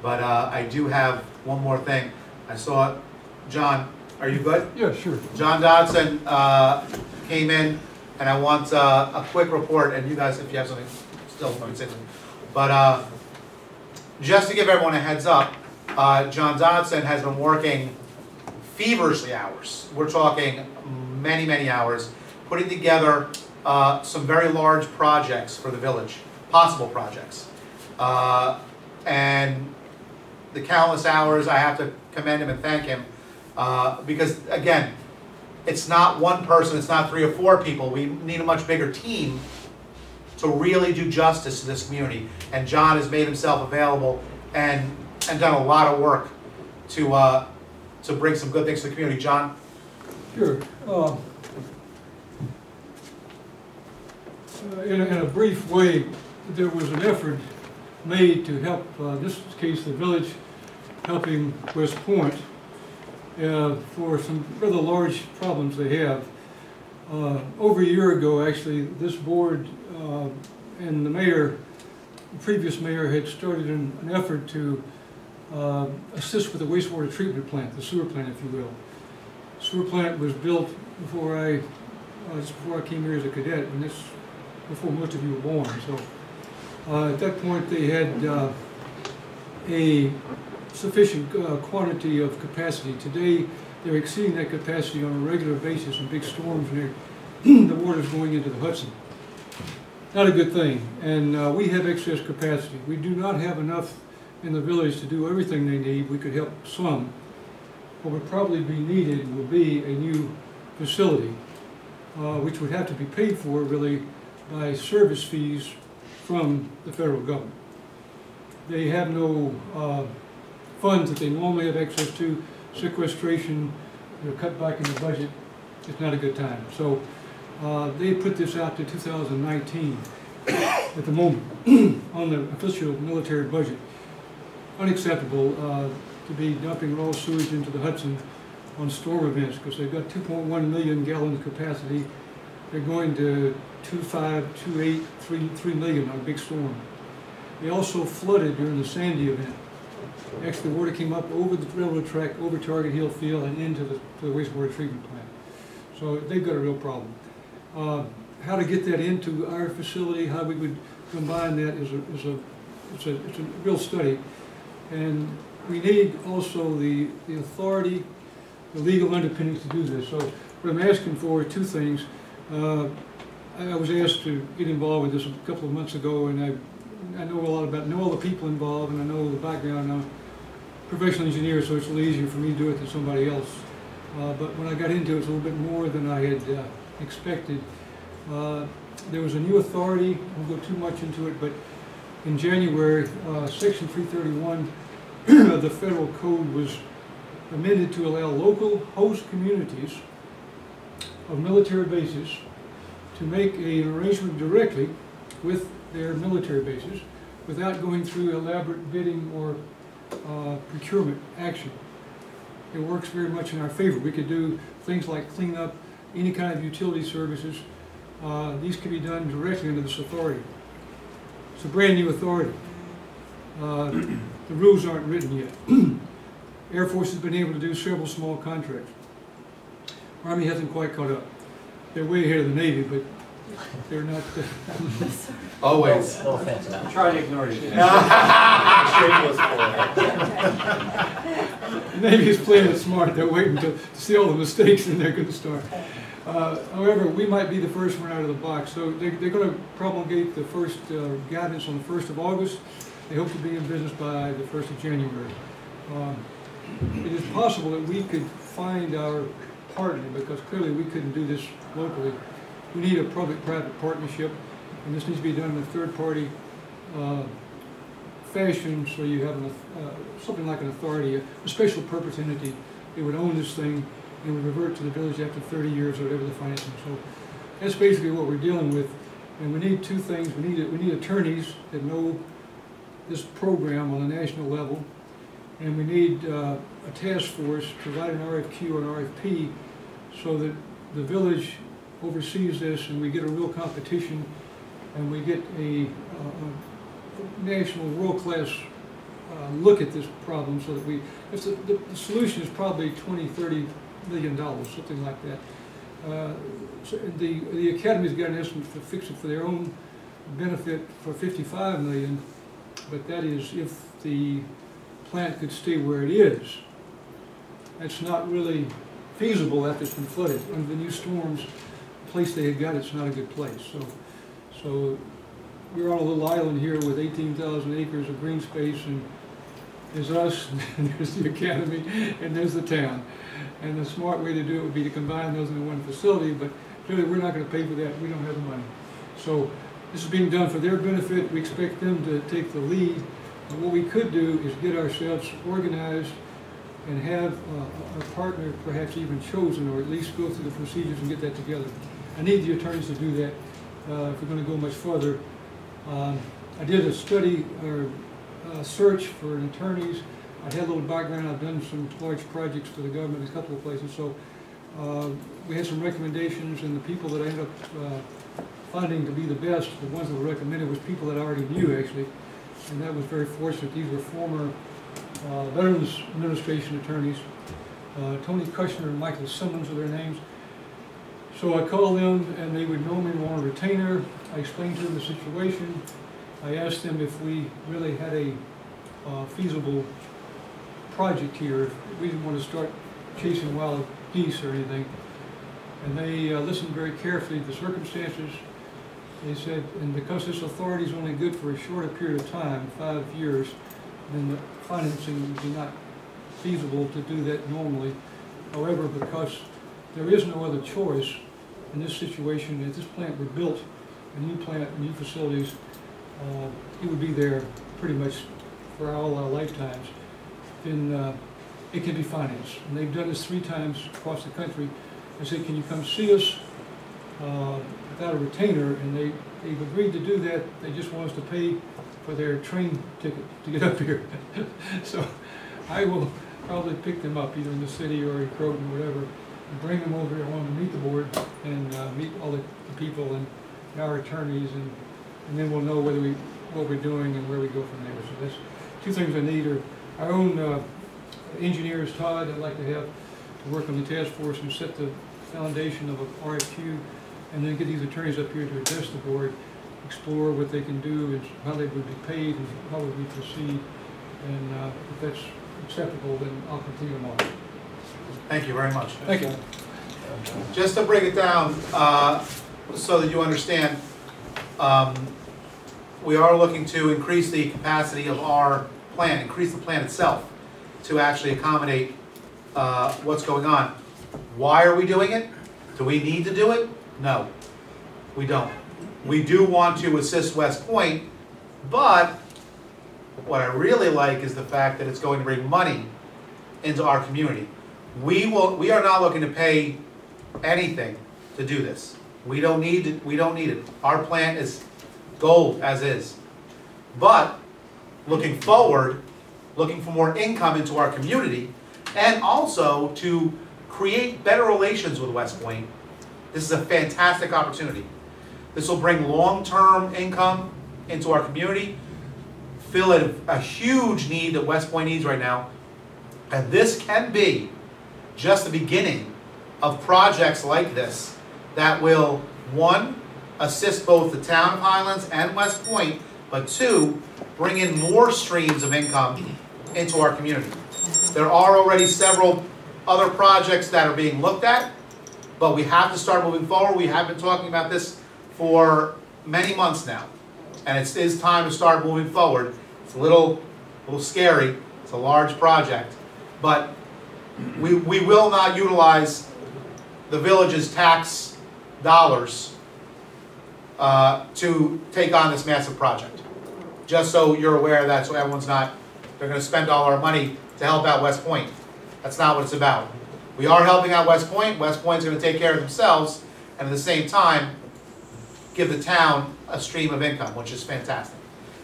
Speaker 1: but I do have one more thing. I saw, John, are you good?
Speaker 10: Yeah, sure.
Speaker 1: John Dodson came in, and I want a quick report, and you guys, if you have something, still, you can say something. But just to give everyone a heads up, John Dodson has been working feverishly hours. We're talking many, many hours, putting together some very large projects for the village, possible projects. And the countless hours, I have to commend him and thank him, because again, it's not one person, it's not 3 or 4 people. We need a much bigger team to really do justice to this community. And John has made himself available and done a lot of work to bring some good things to the community. John?
Speaker 10: Sure. In a brief way, there was an effort made to help, in this case, the village, helping West Point for some rather large problems they have. Over a year ago, actually, this board and the mayor, the previous mayor, had started an effort to assist with the wastewater treatment plant, the sewer plant, if you will. The sewer plant was built before I came here as a cadet, and this before most of you were born. So at that point, they had a sufficient quantity of capacity. Today, they're exceeding that capacity on a regular basis in big storms, and the water's going into the Hudson. not a good thing. And we have excess capacity. We do not have enough in the village to do everything they need. We could help some. What would probably be needed will be a new facility, which would have to be paid for really by service fees from the federal government. They have no funds that they normally have access to. Sequestration, they're cut back in the budget. It's not a good time. So they put this out to 2019 at the moment on the official military budget. Unacceptable to be dumping raw sewage into the Hudson on storm events, because they've got 2.1 million gallons capacity. They're going to 2.5, 2.8, 3 million on a big storm. They also flooded during the Sandy event. Actually, the water came up over the railroad track, over Target Hill Field, and into the wastewater treatment plant. So they've got a real problem. How to get that into our facility, how we would combine that it's a real study. And we need also the authority, the legal underpinnings to do this. So what I'm asking for are two things. I was asked to get involved with this a couple of months ago, and I know a lot about, know all the people involved, and I know the background. I'm a professional engineer, so it's a little easier for me to do it than somebody else. But when I got into it, it's a little bit more than I had expected. There was a new authority. I won't go too much into it, but in January, Section 331 of the federal code was amended to allow local host communities of military bases to make an arrangement directly with their military bases without going through elaborate bidding or procurement action. It works very much in our favor. We could do things like clean up, any kind of utility services. These can be done directly under this authority. It's a brand new authority. The rules aren't written yet. Air Force has been able to do several small contracts. Army hasn't quite caught up. They're way ahead of the Navy, but they're not.
Speaker 1: Always.
Speaker 8: No offense.
Speaker 5: Try to ignore it. The Navy is playing it smart. They're waiting to see all the mistakes, and they're going to start. However, we might be the first one out of the box. So they're going to promulgate the first guidance on the 1st of August. They hope to be in business by the 1st of January. It is possible that we could find our partner, because clearly we couldn't do this locally. We need a public-private partnership, and this needs to be done in a third-party fashion, so you have something like an authority, a special purpose entity. They would own this thing and would revert to the village after 30 years or whatever the financing. So that's basically what we're dealing with. And we need two things. We need attorneys that know this program on a national level, and we need a task force to write an RFQ or an RFP so that the village oversees this and we get a real competition and we get a national world-class look at this problem, so that the solution is probably $20–30 million, something like that. So the Academy's got an estimate to fix it for their own benefit for $55 million, but that is if the plant could stay where it is. That's not really feasible after it's been flooded. Under the new storms, the place they had got it's not a good place. So we're on a little island here with 18,000 acres of green space, and there's us, and there's the Academy, and there's the town. And the smart way to do it would be to combine those into one facility, but clearly we're not going to pay for that. We don't have the money. So this is being done for their benefit. We expect them to take the lead. And what we could do is get ourselves organized and have a partner perhaps even chosen, or at least go through the procedures and get that together. I need the attorneys to do that if we're going to go much further. I did a study or search for attorneys. I had a little background. I've done some large projects for the government in a couple of places. So we had some recommendations, and the people that I ended up finding to be the best, the ones that were recommended, was people that I already knew, actually. And that was very fortunate. These were former Veterans Administration attorneys. Tony Kushner and Michael Simmons are their names. So I called them, and they would normally want a retainer. I explained to them the situation. I asked them if we really had a feasible project here, if we didn't want to start chasing wild geese or anything. And they listened very carefully to the circumstances.
Speaker 10: They said, and because this authority is only good for a shorter period of time, 5 years, then the financing would be not feasible to do that normally. However, because there is no other choice in this situation, if this plant were built, a new plant, new facilities, it would be there pretty much for all our lifetimes, then it can be financed. And they've done this 3 times across the country. They said, can you come see us without a retainer? And they've agreed to do that. They just want us to pay for their train ticket to get up here. So I will probably pick them up either in the city or in Croton or whatever, and bring them over here. I want them to meet the board and meet all the people and our attorneys, and then we'll know what we're doing and where we go from there. So that's 2 things I need are our own engineers, Todd, I'd like to have to work on the task force and set the foundation of a RFQ, and then get these attorneys up here to address the board, explore what they can do and how they would be paid and how would we proceed. And if that's acceptable, then I'll continue on.
Speaker 1: Thank you very much.
Speaker 10: Thank you.
Speaker 1: Just to break it down so that you understand, we are looking to increase the capacity of our plant, increase the plant itself to actually accommodate what's going on. Why are we doing it? Do we need to do it? No, we don't. We do want to assist West Point, but what I really like is the fact that it's going to bring money into our community. We are not looking to pay anything to do this. We don't need it. Our plant is gold as is. But looking forward, looking for more income into our community, and also to create better relations with West Point, this is a fantastic opportunity. This will bring long-term income into our community, fill a huge need that West Point needs right now, and this can be just the beginning of projects like this that will, 1, assist both the town of Highlands and West Point, but 2, bring in more streams of income into our community. There are already several other projects that are being looked at, but we have to start moving forward. We have been talking about this for many months now, and it is time to start moving forward. It's a little scary. It's a large project, but we will not utilize the village's tax dollars to take on this massive project. Just so you're aware of that, so everyone's not, they're going to spend all our money to help out West Point. That's not what it's about. We are helping out West Point. West Point's going to take care of themselves, and at the same time, give the town a stream of income, which is fantastic.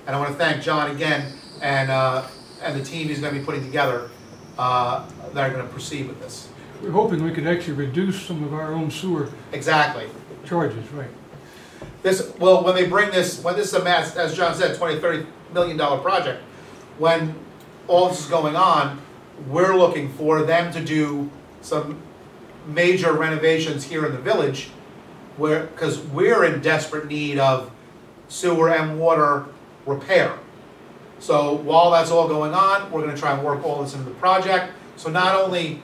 Speaker 1: And I want to thank John again and the team he's going to be putting together that are going to proceed with this.
Speaker 10: We're hoping we could actually reduce some of our own sewer
Speaker 1: Exactly.
Speaker 10: charges, right?
Speaker 1: Well, when they bring this, when this is a mass, as John said, $20, $30 million project, when all this is going on, we're looking for them to do some major renovations here in the village, because we're in desperate need of sewer and water repair. So while that's all going on, we're going to try and work all this into the project. So not only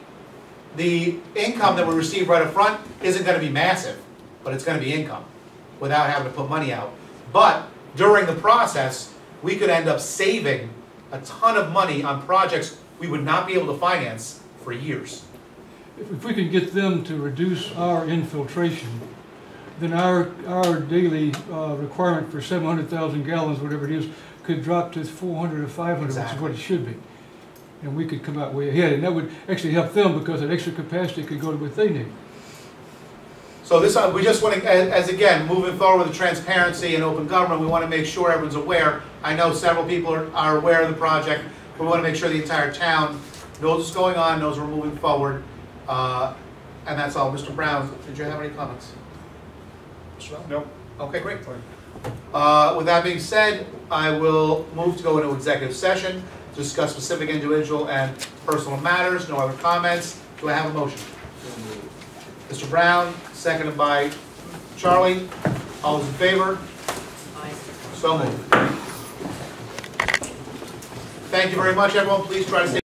Speaker 1: the income that we receive right up front isn't going to be massive, but it's going to be income without having to put money out. But during the process, we could end up saving a ton of money on projects we would not be able to finance for years.
Speaker 10: If we could get them to reduce our infiltration, then our daily requirement for 700,000 gallons, whatever it is, could drop to 400 or 500,
Speaker 1: Exactly.
Speaker 10: which is what it should be. And we could come out way ahead, and that would actually help them because that extra capacity could go to what they need.
Speaker 1: So this, we just want to, as again, moving forward with the transparency and open government, we want to make sure everyone's aware. I know several people are aware of the project, but we want to make sure the entire town knows what's going on, knows we're moving forward. And that's all. Mr. Brown, did you have any comments?
Speaker 4: Nope.
Speaker 1: Okay, great. With that being said, I will move to go into executive session to discuss specific individual and personal matters. No other comments. Do I have a motion? Mr. Brown, seconded by Charlie. All those in favor?
Speaker 3: Aye.
Speaker 1: So moved. Thank you very much, everyone. Please try to stay